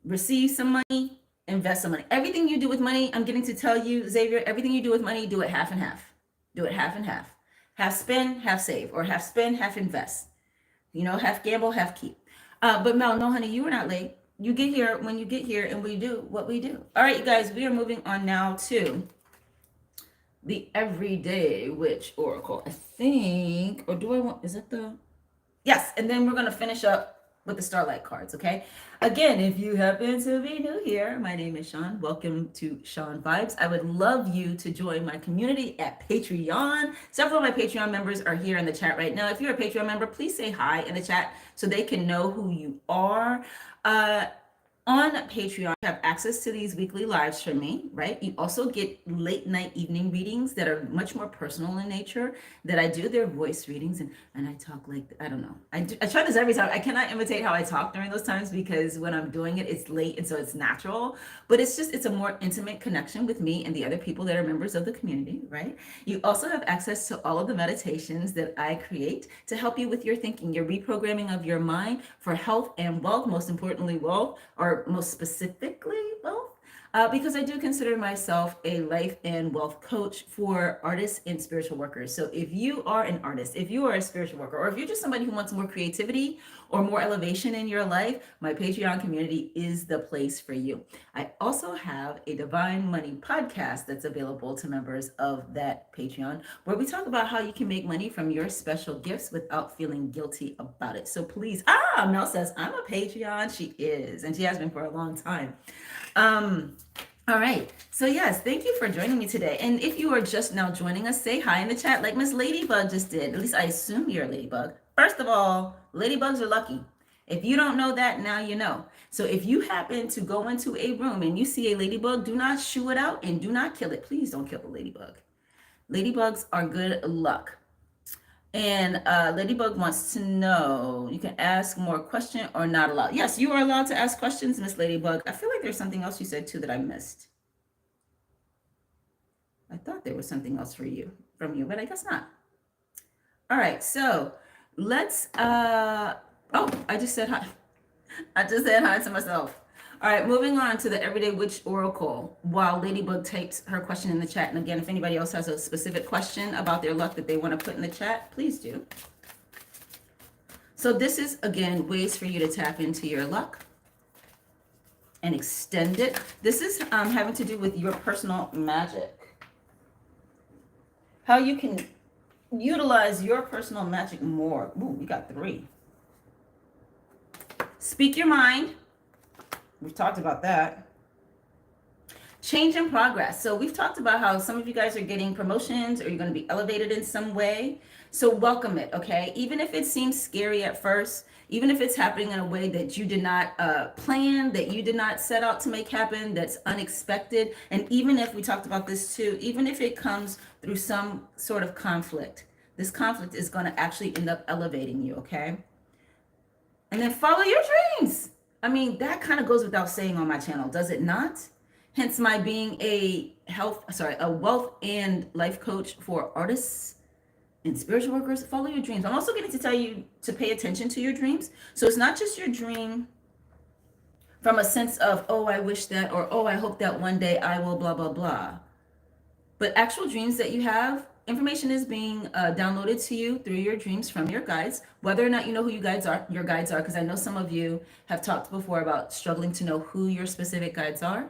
receive some money, invest some money. Everything you do with money, I'm getting to tell you, Xavier, everything you do with money, do it half and half. Do it half and half. Half spend, half save, or half spend, half invest. Half gamble, half keep. But Mel, no, honey, you were not late. You get here when you get here, and we do what we do. All right, you guys, we are moving on now to the everyday witch oracle. I think, or do I want, is it the, yes, and then we're going to finish up with the starlight cards, okay? Again, if you happen to be new here, my name is Shon. Welcome to Shon.vibes. I would love you to join my community at Patreon. Several of my Patreon members are here in the chat right now. If you're a Patreon member, please say hi in the chat so they can know who you are. On Patreon, you have access to these weekly lives from me, right? You also get late night evening readings that are much more personal in nature that I do. They're voice readings, and I talk like, I don't know. I try this every time. I cannot imitate how I talk during those times because when I'm doing it, it's late and so it's natural. But it's a more intimate connection with me and the other people that are members of the community, right? You also have access to all of the meditations that I create to help you with your thinking, your reprogramming of your mind for health and wealth, most importantly, wealth, or most specifically wealth, because I do consider myself a life and wealth coach for artists and spiritual workers. So if you are an artist, if you are a spiritual worker, or if you're just somebody who wants more creativity or more elevation in your life, my Patreon community is the place for you. I also have a Divine Money podcast that's available to members of that Patreon, where we talk about how you can make money from your special gifts without feeling guilty about it. So please, Mel says, I'm a Patreon. She is, and she has been for a long time. All right. So yes, thank you for joining me today. And if you are just now joining us, say hi in the chat like Miss Ladybug just did. At least I assume you're a ladybug. First of all, ladybugs are lucky. If you don't know that, now you know. So if you happen to go into a room and you see a ladybug, do not shoo it out and do not kill it. Please don't kill the ladybug. Ladybugs are good luck. And Ladybug wants to know, you can ask more question or not allowed. Yes, you are allowed to ask questions, Miss Ladybug. I feel like there's something else you said too that I missed. I thought there was something else from you, but I guess not. All right, so let's, I just said hi. I just said hi to myself. All right, moving on to the Everyday Witch Oracle while Ladybug types her question in the chat. And again, if anybody else has a specific question about their luck that they want to put in the chat, please do. So this is, again, ways for you to tap into your luck and extend it. This is having to do with your personal magic. How you can utilize your personal magic more. Ooh, we got 3. Speak your mind. We've talked about that. Change in progress. So we've talked about how some of you guys are getting promotions or you're going to be elevated in some way. So welcome it, okay? Even if it seems scary at first, even if it's happening in a way that you did not plan, that you did not set out to make happen, that's unexpected. And even if, we talked about this too, even if it comes through some sort of conflict, this conflict is going to actually end up elevating you, okay? And then follow your dreams. I mean, that kind of goes without saying on my channel, does it not? Hence my being a wealth and life coach for artists and spiritual workers. Follow your dreams. I'm also getting to tell you to pay attention to your dreams. So it's not just your dream from a sense of, oh, I wish that, or oh, I hope that one day I will blah, blah, blah. But actual dreams that you have, information is being downloaded to you through your dreams from your guides, whether or not you know who your guides are, because I know some of you have talked before about struggling to know who your specific guides are.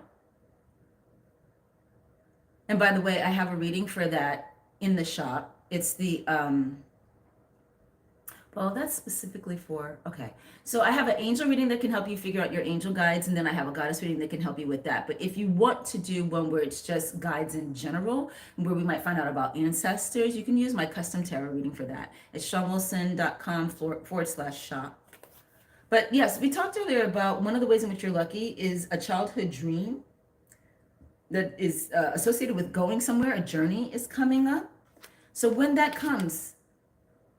And by the way, I have a reading for that in the shop. It's the, well, that's specifically for, okay. So I have an angel reading that can help you figure out your angel guides, and then I have a goddess reading that can help you with that. But if you want to do one where it's just guides in general, where we might find out about ancestors, you can use my custom tarot reading for that. It's shonwilson.com/shop. But yes, we talked earlier about one of the ways in which you're lucky is a childhood dream that is associated with going somewhere. A journey is coming up. So when that comes,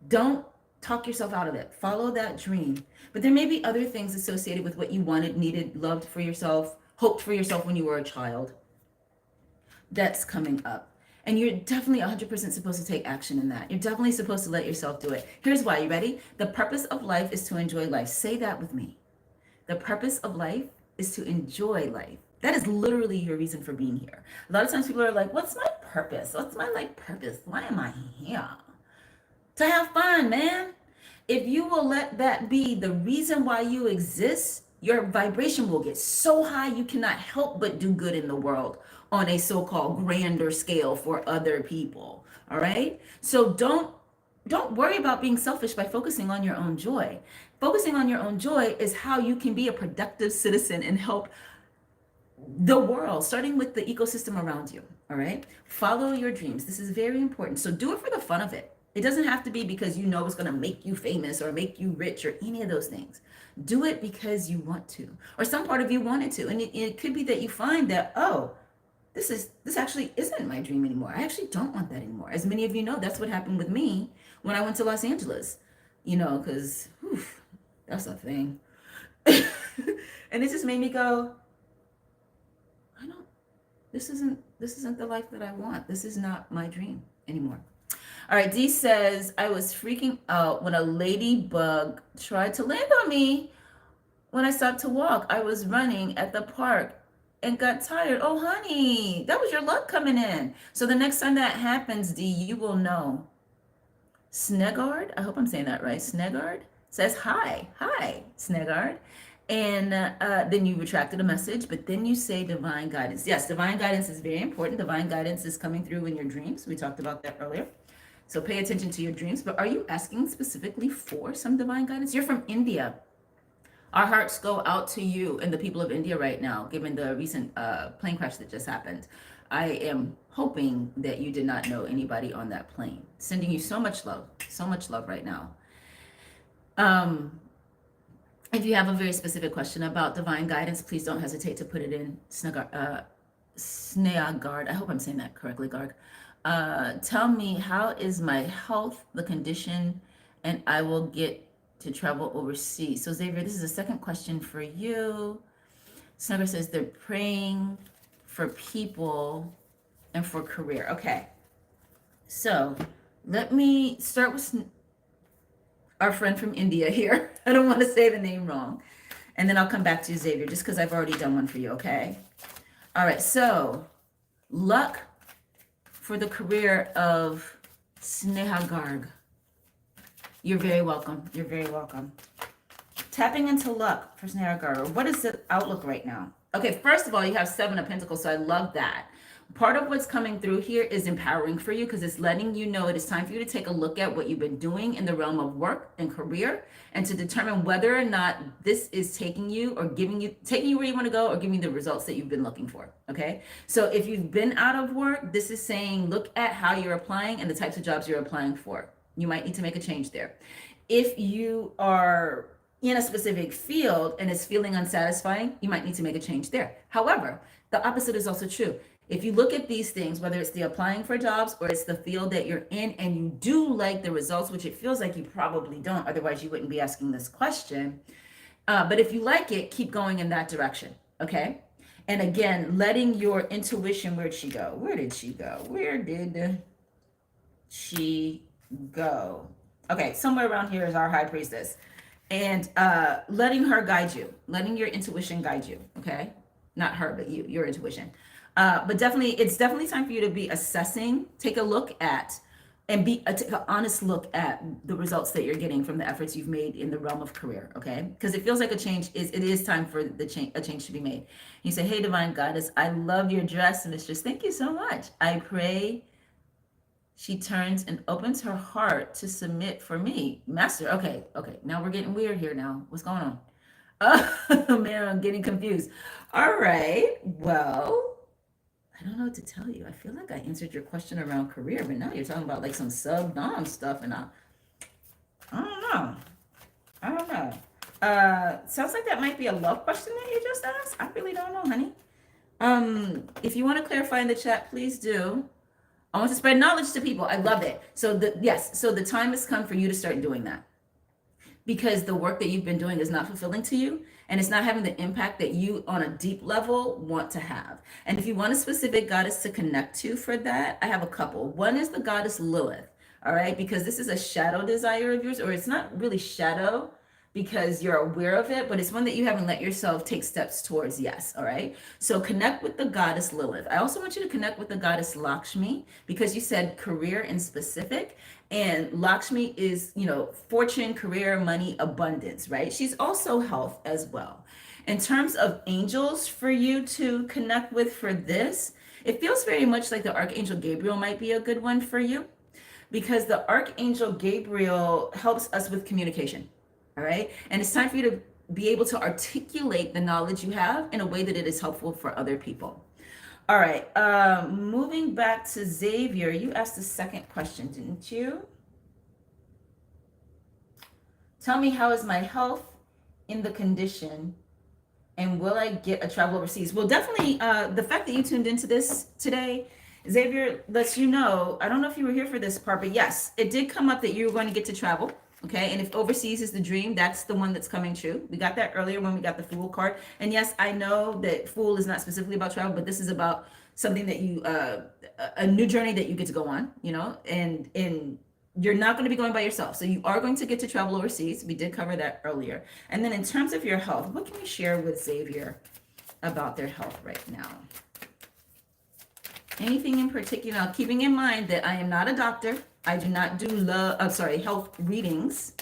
don't talk yourself out of it. Follow that dream. But there may be other things associated with what you wanted, needed, loved for yourself, hoped for yourself when you were a child. That's coming up. And you're definitely 100% supposed to take action in that. You're definitely supposed to let yourself do it. Here's why. You ready? The purpose of life is to enjoy life. Say that with me. The purpose of life is to enjoy life. That is literally your reason for being here. A lot of times people are like, what's my purpose? What's my like purpose? Why am I here? To have fun, man. If you will let that be the reason why you exist, your vibration will get so high you cannot help but do good in the world on a so-called grander scale for other people. All right? So don't worry about being selfish by focusing on your own joy. Focusing on your own joy is how you can be a productive citizen and help the world, starting with the ecosystem around you. All right. Follow your dreams. This is very important. So do it for the fun of it. It doesn't have to be because you know it's going to make you famous or make you rich or any of those things. Do it because you want to, or some part of you wanted to. And it could be that you find that, oh, this actually isn't my dream anymore. I actually don't want that anymore. As many of you know, that's what happened with me when I went to Los Angeles, because that's a thing. And it just made me go, I don't, this isn't the life that I want. This is not my dream anymore. All right, D says, I was freaking out when a ladybug tried to land on me when I stopped to walk. I was running at the park and got tired. Oh, honey, that was your luck coming in. So the next time that happens, D, you will know. Snegard, I hope I'm saying that right. Snegard says, hi, Snegard. And then you retracted a message, but then you say divine guidance. Yes, divine guidance is very important. Divine guidance is coming through in your dreams. We talked about that earlier. So pay attention to your dreams. But are you asking specifically for some divine guidance? You're from India. Our hearts go out to you and the people of India right now, given the recent plane crash that just happened. I am hoping that you did not know anybody on that plane. Sending you so much love right now. If you have a very specific question about divine guidance, please don't hesitate to put it in. Sneagard, I hope I'm saying that correctly, Garg. Tell me, how is my health, the condition, and I will get to travel overseas. So Xavier, this is a second question for you. Snugger says they're praying for people and for career. Okay. So let me start with our friend from India here. I don't want to say the name wrong. And then I'll come back to you, Xavier, just because I've already done one for you, okay? All right, so luck for the career of Sneha. You're very welcome. You're very welcome. Tapping into luck for Sneha. What is the outlook right now? Okay, first of all, you have 7 of Pentacles, so I love that. Part of what's coming through here is empowering for you because it's letting you know it is time for you to take a look at what you've been doing in the realm of work and career and to determine whether or not this is taking you where you want to go or giving you the results that you've been looking for. Okay. So if you've been out of work, this is saying, look at how you're applying and the types of jobs you're applying for. You might need to make a change there. If you are in a specific field and it's feeling unsatisfying, you might need to make a change there. However, the opposite is also true. If you look at these things, whether it's the applying for jobs or it's the field that you're in and you do like the results, which it feels like you probably don't, otherwise you wouldn't be asking this question. But if you like it, keep going in that direction, okay? And again, letting your intuition, where'd she go? Where did she go? Where did she go? Okay, somewhere around here is our high priestess. And letting her guide you, letting your intuition guide you, okay? Not her, but you, your intuition. But definitely, it's definitely time for you to be assessing, take a look at, and take an honest look at the results that you're getting from the efforts you've made in the realm of career, okay? Because it feels like it is time for a change to be made. You say, hey, Divine Goddess, I love your dress, mistress. Thank you so much. I pray she turns and opens her heart to submit for me. Master, okay. Now we're getting weird here now. What's going on? Oh, man, I'm getting confused. All right, well, I don't know what to tell you. I feel like I answered your question around career, but now you're talking about like some sub-dom stuff, and I don't know. Sounds like that might be a love question that you just asked. I really don't know, honey. If you want to clarify in the chat, please do. I want to spread knowledge to people. I love it. So the time has come for you to start doing that. Because the work that you've been doing is not fulfilling to you and it's not having the impact that you on a deep level want to have. And if you want a specific goddess to connect to for that, I have a couple. One is the goddess Lilith, all right? Because this is a shadow desire of yours, or it's not really shadow, because you're aware of it, but it's one that you haven't let yourself take steps towards. Yes. All right. So connect with the goddess Lilith. I also want you to connect with the goddess Lakshmi, because you said career in specific. And Lakshmi is, fortune, career, money, abundance, right? She's also health as well. In terms of angels for you to connect with for this, it feels very much like the Archangel Gabriel might be a good one for you, because the Archangel Gabriel helps us with communication. All right. And it's time for you to be able to articulate the knowledge you have in a way that it is helpful for other people. All right. Moving back to Xavier, you asked the second question, didn't you? Tell me, how is my health in the condition, and will I get a travel overseas? Well, definitely, the fact that you tuned into this today, Xavier, lets you know, I don't know if you were here for this part, but yes, it did come up that you were going to get to travel. Okay. And if overseas is the dream, that's the one that's coming true. We got that earlier when we got the Fool card. And yes, I know that Fool is not specifically about travel, but this is about something that you, a new journey that you get to go on, and you're not going to be going by yourself. So you are going to get to travel overseas. We did cover that earlier. And then in terms of your health, what can we share with Xavier about their health right now? Anything in particular? Now, keeping in mind that I am not a doctor. I do not do health readings.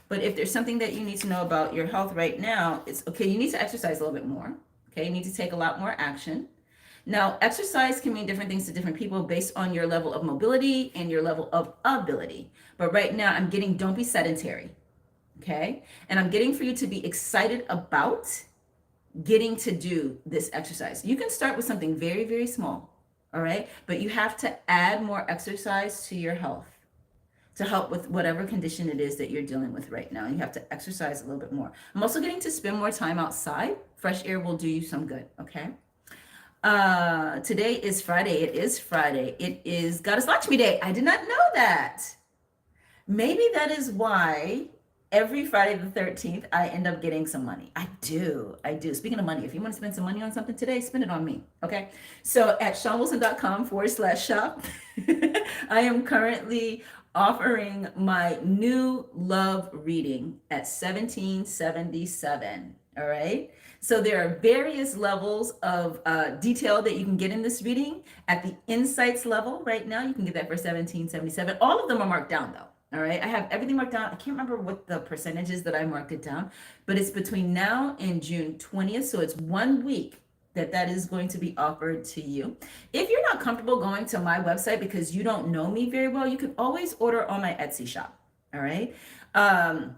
But if there's something that you need to know about your health right now, it's okay. You need to exercise a little bit more. Okay. You need to take a lot more action. Now, exercise can mean different things to different people based on your level of mobility and your level of ability. But right now I'm getting, don't be sedentary. Okay. And I'm getting for you to be excited about getting to do this exercise. You can start with something very, very small. All right. But you have to add more exercise to your health to help with whatever condition it is that you're dealing with right now. You have to exercise a little bit more. I'm also getting to spend more time outside. Fresh air will do you some good. Okay. Today is Friday. It is Friday. It is Goddess Lakshmi Day. I did not know that. Maybe that is why every Friday the 13th, I end up getting some money. I do. Speaking of money, if you want to spend some money on something today, spend it on me. Okay. So at shon.wilson.com/shop, I am currently offering my new love reading at 1777. All right. So there are various levels of detail that you can get in this reading. At the insights level right now, you can get that for 1777. All of them are marked down though. All right. I have everything marked down. I can't remember what the percentage is that I marked it down, but it's between now and June 20th. So it's 1 week that is going to be offered to you. If you're not comfortable going to my website because you don't know me very well, you can always order on my Etsy shop. All right. The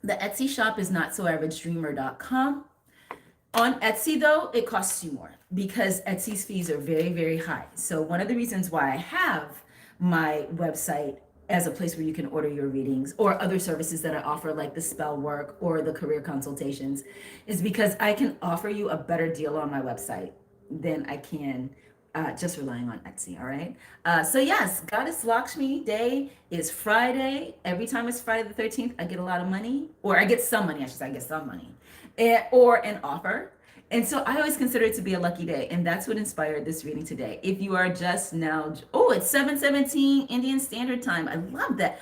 Etsy shop is notsoaverageDreamer.com. On Etsy, though, it costs you more because Etsy's fees are very, very high. So one of the reasons why I have my website as a place where you can order your readings or other services that I offer, like the spell work or the career consultations, is because I can offer you a better deal on my website than I can just relying on Etsy. All right. So yes, Goddess Lakshmi Day is Friday. Every time it's Friday the 13th, I get a lot of money, or I get some money. I should say I get some money, or an offer. And so I always consider it to be a lucky day. And that's what inspired this reading today. If you are just now, it's 7:17 Indian Standard Time. I love that.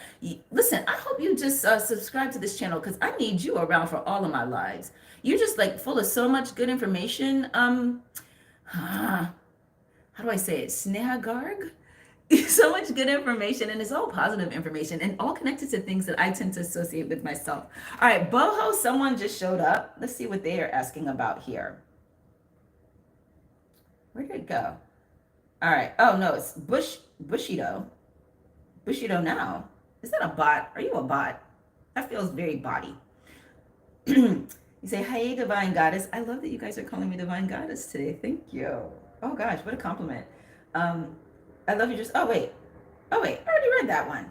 Listen, I hope you just subscribe to this channel because I need you around for all of my lives. You're just like full of so much good information. How do I say it? Sneha Garg? So much good information, and it's all positive information and all connected to things that I tend to associate with myself. All right, boho, someone just showed up. Let's see what they are asking about here. Where did it go? All right. Oh no, it's Bushido now. Is that a bot? Are you a bot? That feels very body. You say, hey, Divine Goddess. I love that you guys are calling me Divine Goddess today. Thank you. Oh gosh, what a compliment. I love you. Oh wait, I already read that one.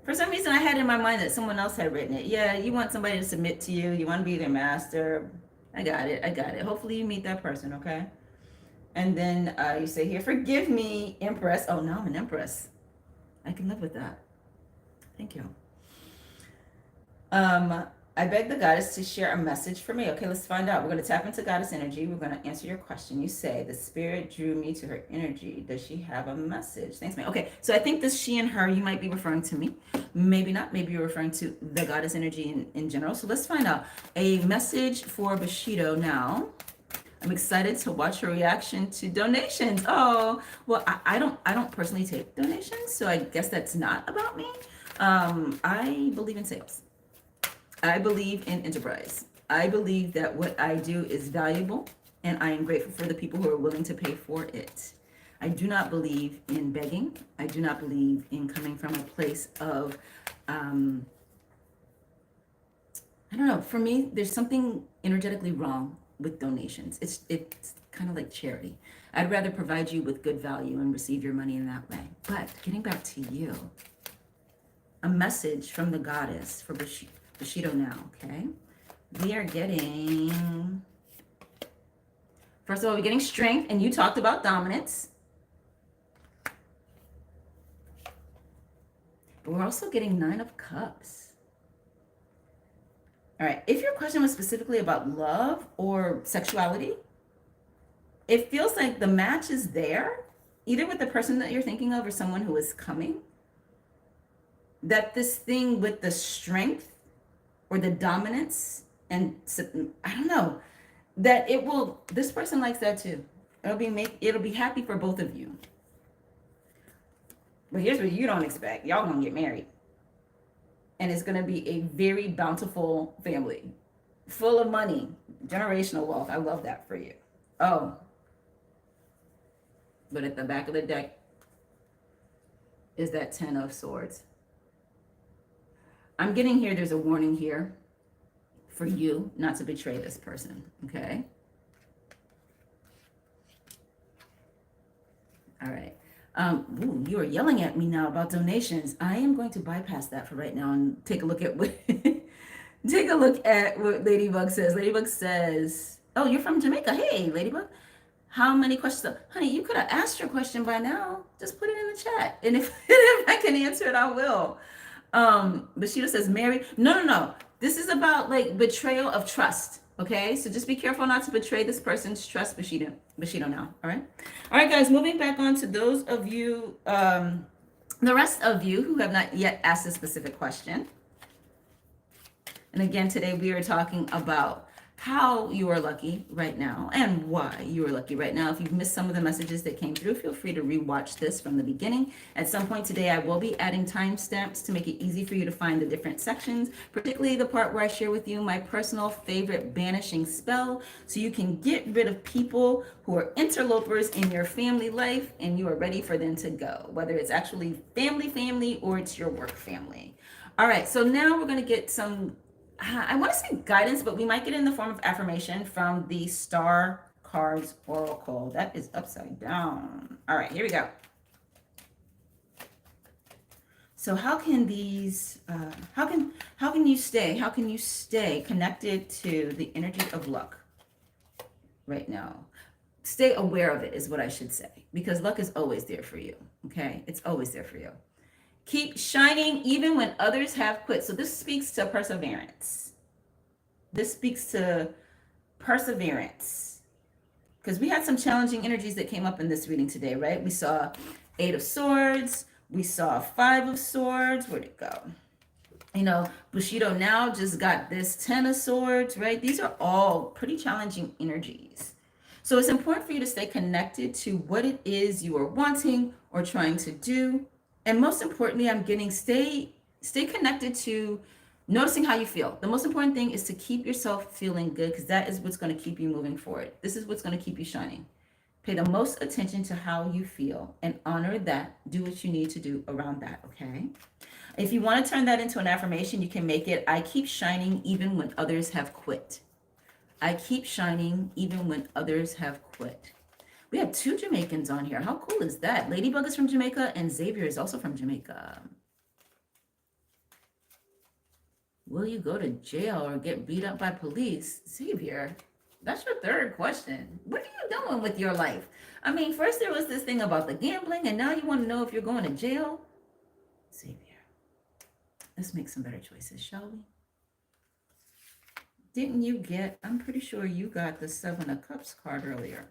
For some reason I had in my mind that someone else had written it. Yeah, you want somebody to submit to you. You want to be their master. I got it. Hopefully you meet that person, okay? And then you say here, forgive me, Empress. Oh, now I'm an Empress. I can live with that. Thank you. I beg the goddess to share a message for me. Okay, let's find out. We're going to tap into goddess energy. We're going to answer your question. You say, the spirit drew me to her energy. Does she have a message? Thanks, man. Okay, so I think this she and her, you might be referring to me. Maybe not. Maybe you're referring to the goddess energy in general. So let's find out. A message for Bushido now. I'm excited to watch her reaction to donations. Oh, well, I don't personally take donations, so I guess that's not about me. I believe in sales. I believe in enterprise. I believe that what I do is valuable, and I am grateful for the people who are willing to pay for it. I do not believe in begging. I do not believe in coming from a place of, I don't know. For me, there's something energetically wrong with donations. It's kind of like charity. I'd rather provide you with good value and receive your money in that way. But getting back to you, a message from the goddess for Bushido now, okay? We are getting, first of all, we're getting strength, and you talked about dominance. But we're also getting 9 of Cups. All right, if your question was specifically about love or sexuality, it feels like the match is there, either with the person that you're thinking of or someone who is coming. That this thing with the strength or the dominance, and I don't know, that it will, this person likes that too. It'll be happy for both of you. But here's what you don't expect. Y'all gonna get married. And it's gonna be a very bountiful family, full of money, generational wealth. I love that for you. Oh, but at the back of the deck is that 10 of Swords. I'm getting here, there's a warning here for you not to betray this person, okay? All right. Ooh, you are yelling at me now about donations. I am going to bypass that for right now and take a look at what take a look at what Ladybug says. Ladybug says, "Oh, you're from Jamaica. Hey, Ladybug. How many questions? Honey, you could have asked your question by now. Just put it in the chat. And if, if I can answer it, I will." Bushido says, "Mary, no. This is about like betrayal of trust. Okay, so just be careful not to betray this person's trust, Bushido now. All right, guys. Moving back on to those of you, the rest of you who have not yet asked a specific question. And again, today we are talking about how you are lucky right now and why you are lucky right now. If you've missed some of the messages that came through, feel free to rewatch this from the beginning. At some point today, I will be adding timestamps to make it easy for you to find the different sections, particularly the part where I share with you my personal favorite banishing spell, so you can get rid of people who are interlopers in your family life and you are ready for them to go, whether it's actually family, or it's your work family. All right, so now we're going to get some, I want to say guidance, but we might get in the form of affirmation from the Star Cards Oracle. That is upside down. All right, here we go. So how can these, how can you stay connected to the energy of luck right now? Stay aware of it is what I should say, because luck is always there for you, okay? It's always there for you. Keep shining even when others have quit. So this speaks to perseverance. This speaks to perseverance. Because we had some challenging energies that came up in this reading today, right? We saw 8 of Swords. We saw 5 of Swords. Where'd it go? You know, Bushido now just got this 10 of Swords, right? These are all pretty challenging energies. So it's important for you to stay connected to what it is you are wanting or trying to do. And most importantly, I'm getting stay connected to noticing how you feel. The most important thing is to keep yourself feeling good, because that is what's going to keep you moving forward. This is what's going to keep you shining. Pay the most attention to how you feel and honor that. Do what you need to do around that, okay? If you want to turn that into an affirmation, you can make it, I keep shining even when others have quit. I keep shining even when others have quit. We have 2 Jamaicans on here. How cool is that? Ladybug is from Jamaica and Xavier is also from Jamaica. Will you go to jail or get beat up by police? Xavier, that's your 3rd question. What are you doing with your life? I mean, first there was this thing about the gambling, and now you want to know if you're going to jail? Xavier, let's make some better choices, shall we? Didn't you get, I'm pretty sure you got the Seven of Cups card earlier.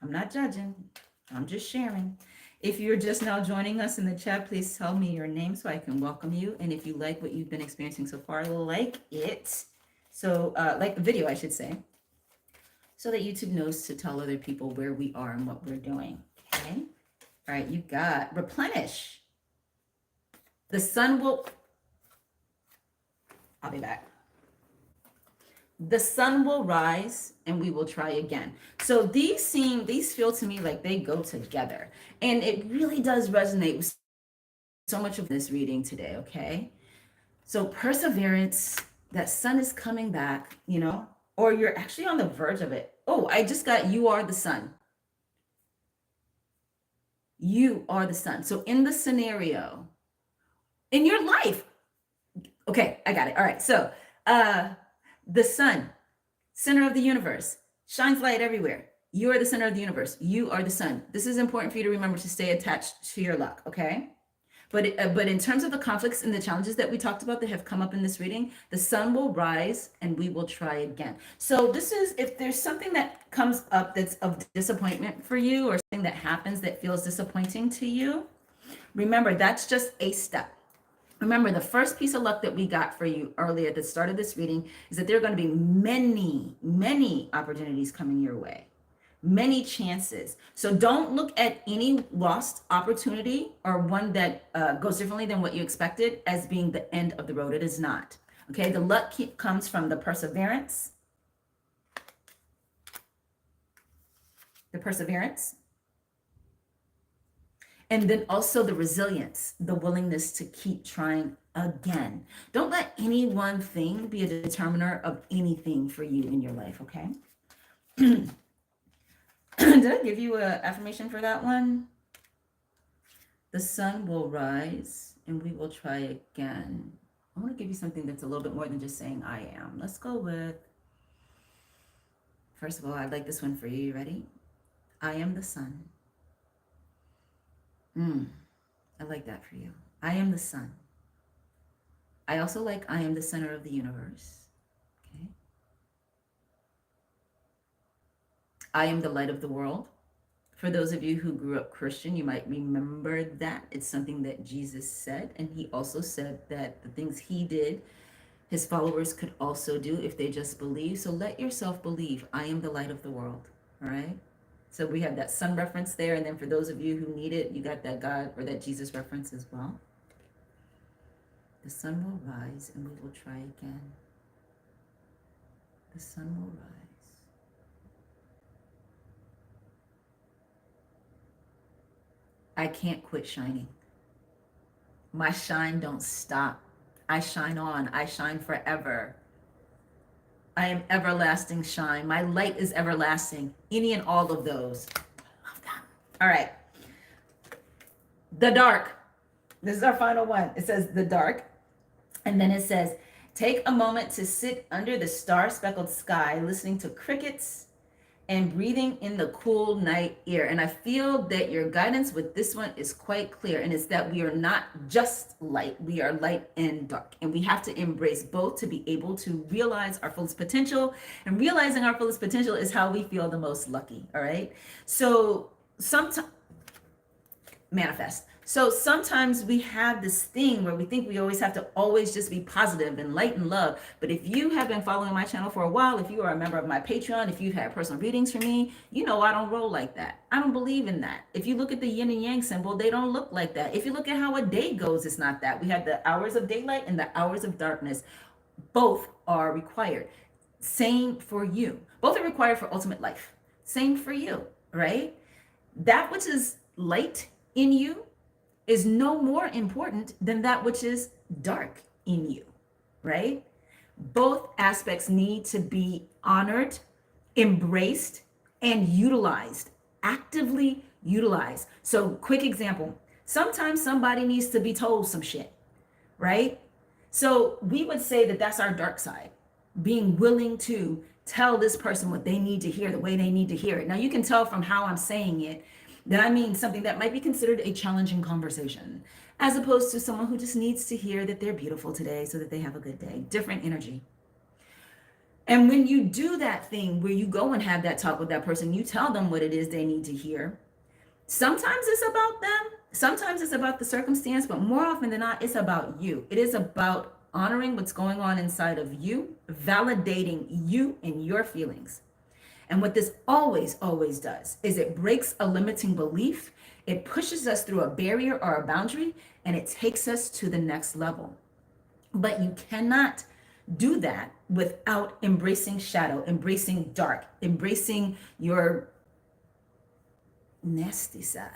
I'm not judging. I'm just sharing. If you're just now joining us in the chat, please tell me your name so I can welcome you. And if you like what you've been experiencing so far, like it. So like the video, I should say, so that YouTube knows to tell other people where we are and what we're doing. Okay. All right. You got replenish. The sun will, I'll be back. The sun will rise and we will try again. So these feel to me like they go together. And it really does resonate with so much of this reading today, okay? So perseverance, that sun is coming back, you know, or you're actually on the verge of it. Oh, I just got you are the sun. You are the sun. So in the scenario, in your life, okay, I got it. All right. So the sun, center of the universe, shines light everywhere. You are the center of the universe. You are the sun. This is important for you to remember to stay attached to your luck, okay? But in terms of the conflicts and the challenges that we talked about that have come up in this reading, the sun will rise and we will try again. So this is, if there's something that comes up that's of disappointment for you or something that happens that feels disappointing to you, remember that's just a step. Remember, the first piece of luck that we got for you earlier at the start of this reading is that there are going to be many, many opportunities coming your way, many chances. So don't look at any lost opportunity or one that goes differently than what you expected as being the end of the road. It is not. Okay, the luck comes from the perseverance, and then also the resilience, the willingness to keep trying again. Don't let any one thing be a determiner of anything for you in your life, okay? Did I give you an affirmation for that one? The sun will rise and we will try again. I want to give you something that's a little bit more than just saying I am. Let's go with, first of all, I'd like this one for you. You ready? I am the sun. I like that for you. I am the sun. I also like I am the center of the universe. Okay. I am the light of the world. For those of you who grew up Christian, you might remember that. It's something that Jesus said. And he also said that the things he did, his followers could also do if they just believe. So let yourself believe. I am the light of the world. All right. So we have that sun reference there. And then for those of you who need it, you got that God or that Jesus reference as well. The sun will rise and we will try again. The sun will rise. I can't quit shining. My shine don't stop. I shine on. I shine forever. I am everlasting shine. My light is everlasting. Any and all of those. I love them. All right. The dark. This is our final one. It says the dark. And then it says, take a moment to sit under the star-speckled sky, listening to crickets and breathing in the cool night air. And I feel that your guidance with this one is quite clear. And it's that we are not just light, we are light and dark. And we have to embrace both to be able to realize our fullest potential. And realizing our fullest potential is how we feel the most lucky. All right. So sometimes manifest. So sometimes we have this thing where we think we always have to always just be positive and light and love. But if you have been following my channel for a while, if you are a member of my Patreon, if you've had personal readings from me, you know I don't roll like that. I don't believe in that. If you look at the yin and yang symbol, they don't look like that. If you look at how a day goes, it's not that. We have the hours of daylight and the hours of darkness. Both are required. Same for you. Both are required for ultimate life. Same for you, right? That which is light in you is no more important than that which is dark in you, right? Both aspects need to be honored, embraced, and utilized, actively utilized. So quick example, sometimes somebody needs to be told some shit, right? So we would say that that's our dark side, being willing to tell this person what they need to hear the way they need to hear it. Now you can tell from how I'm saying it that I mean something that might be considered a challenging conversation. as opposed to someone who just needs to hear that they're beautiful today so that they have a good day. Different energy. And when you do that thing where you go and have that talk with that person, you tell them what it is they need to hear. Sometimes it's about them, sometimes it's about the circumstance, but more often than not, it's about you. It is about honoring what's going on inside of you, validating you and your feelings. And what this always, always does is it breaks a limiting belief, it pushes us through a barrier or a boundary, and it takes us to the next level. But you cannot do that without embracing shadow, embracing dark, embracing your nasty side.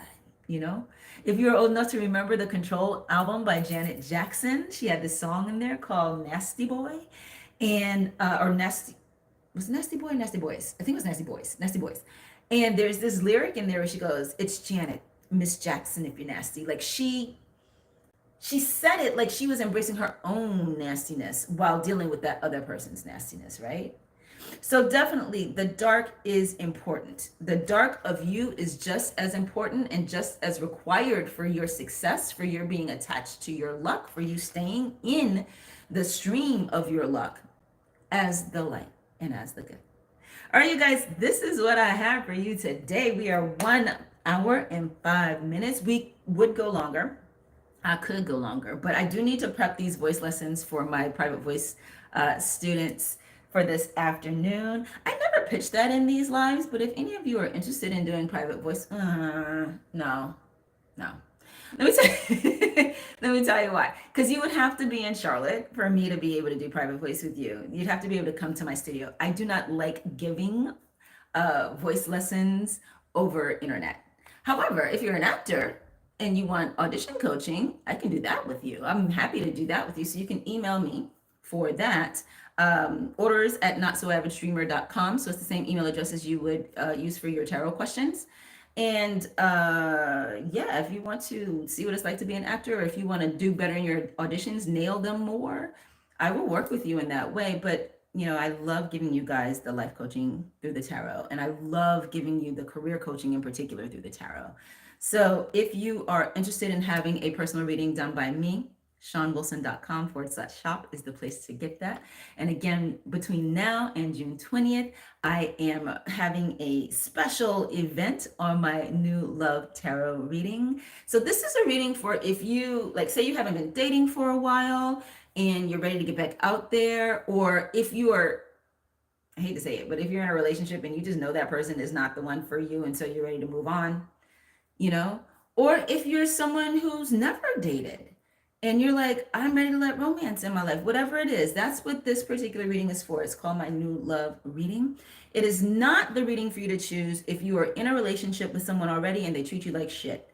You know, if you're old enough to remember the Control album by Janet Jackson, she had this song in there called Nasty Boy, and or Nasty, was it Nasty Boy, Nasty Boys? I think it was Nasty Boys, Nasty Boys. And there's this lyric in there where she goes, "It's Janet, Miss Jackson, if you're nasty." Like she said it like she was embracing her own nastiness while dealing with that other person's nastiness, right? So definitely the dark is important. The dark of you is just as important and just as required for your success, for your being attached to your luck, for you staying in the stream of your luck as the light and as the good. All right, you guys, this is what I have for you today. We are 1 hour and 5 minutes. We would go longer. I could go longer, but I do need to prep these voice lessons for my private voice students for this afternoon. I never pitched that in these lives, but if any of you are interested in doing private voice, no. Let me let me tell you why. Because you would have to be in Charlotte for me to be able to do private voice with you. You'd have to be able to come to my studio. I do not like giving voice lessons over internet. However, if you're an actor and you want audition coaching, I can do that with you. I'm happy to do that with you. So you can email me for that. Orders at notsoavagedreamer.com. So it's the same email address as you would use for your tarot questions. And yeah, if you want to see what it's like to be an actor, or if you want to do better in your auditions, nail them more, I will work with you in that way. But you know, I love giving you guys the life coaching through the tarot, and I love giving you the career coaching in particular through the tarot. So if you are interested in having a personal reading done by me, shon.vibes.com/shop is the place to get that. And again, between now and June 20th, I am having a special event on my new Love Tarot reading. So this is a reading for if you, like, say you haven't been dating for a while and you're ready to get back out there, or if you are, I hate to say it, but if you're in a relationship and you just know that person is not the one for you and so you're ready to move on, you know, or if you're someone who's never dated and you're like, I'm ready to let romance in my life, whatever it is, that's what this particular reading is for. It's called my new love reading. It is not the reading for you to choose if you are in a relationship with someone already and they treat you like shit.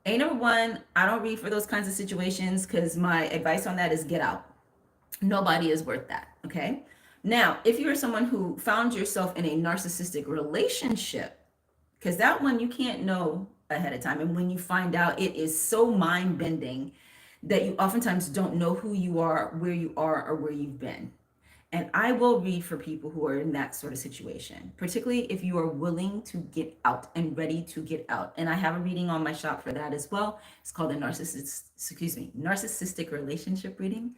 Number one, I don't read for those kinds of situations because my advice on that is get out. Nobody is worth that, okay? Now, if you're someone who found yourself in a narcissistic relationship, because that one you can't know ahead of time. And when you find out, it is so mind-bending that you oftentimes don't know who you are, or where you've been. And I will read for people who are in that sort of situation, particularly if you are willing to get out and ready to get out. And I have a reading on my shop for that as well. It's called the narcissistic relationship reading,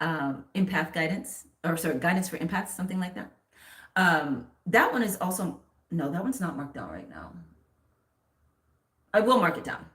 empath guidance, guidance for empaths, something like that. That one is also, no, that one's not marked down right now. I will mark it down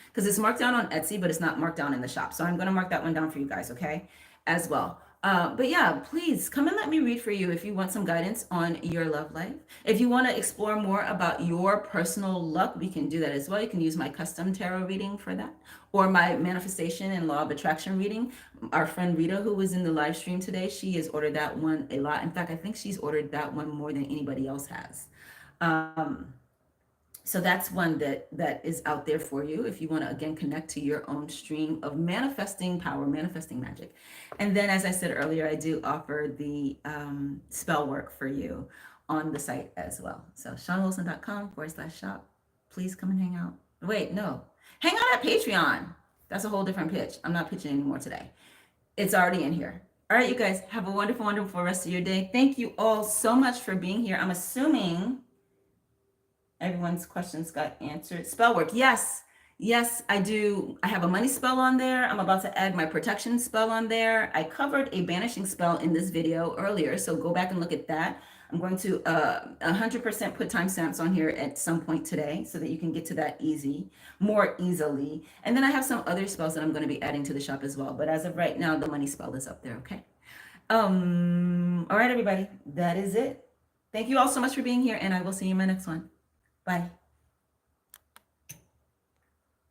because it's marked down on Etsy, but it's not marked down in the shop. So I'm going to mark that one down for you guys, okay, as well. But yeah, please come and let me read for you if you want some guidance on your love life. If you want to explore more about your personal luck, we can do that as well. You can use my custom tarot reading for that, or my manifestation and law of attraction reading. Our friend Rita, who was in the live stream today, she has ordered that one a lot. In fact, I think she's ordered that one more than anybody else has. So that's one that is out there for you if you want to, again, connect to your own stream of manifesting power, manifesting magic. And then, as I said earlier, I do offer the spell work for you on the site as well. So shonwilson.com/shop. Please come and hang out. Wait, no. Hang out at Patreon. That's a whole different pitch. I'm not pitching anymore today. It's already in here. All right, you guys, have a wonderful, wonderful rest of your day. Thank you all so much for being here. I'm assuming everyone's questions got answered. Spell work. Yes. Yes, I do. I have a money spell on there. I'm about to add my protection spell on there. I covered a banishing spell in this video earlier, so go back and look at that. I'm going to 100% put timestamps on here at some point today so that you can get to that more easily. And then I have some other spells that I'm going to be adding to the shop as well. But as of right now, the money spell is up there, okay? All right, everybody, that is it. Thank you all so much for being here, and I will see you in my next one. Bye.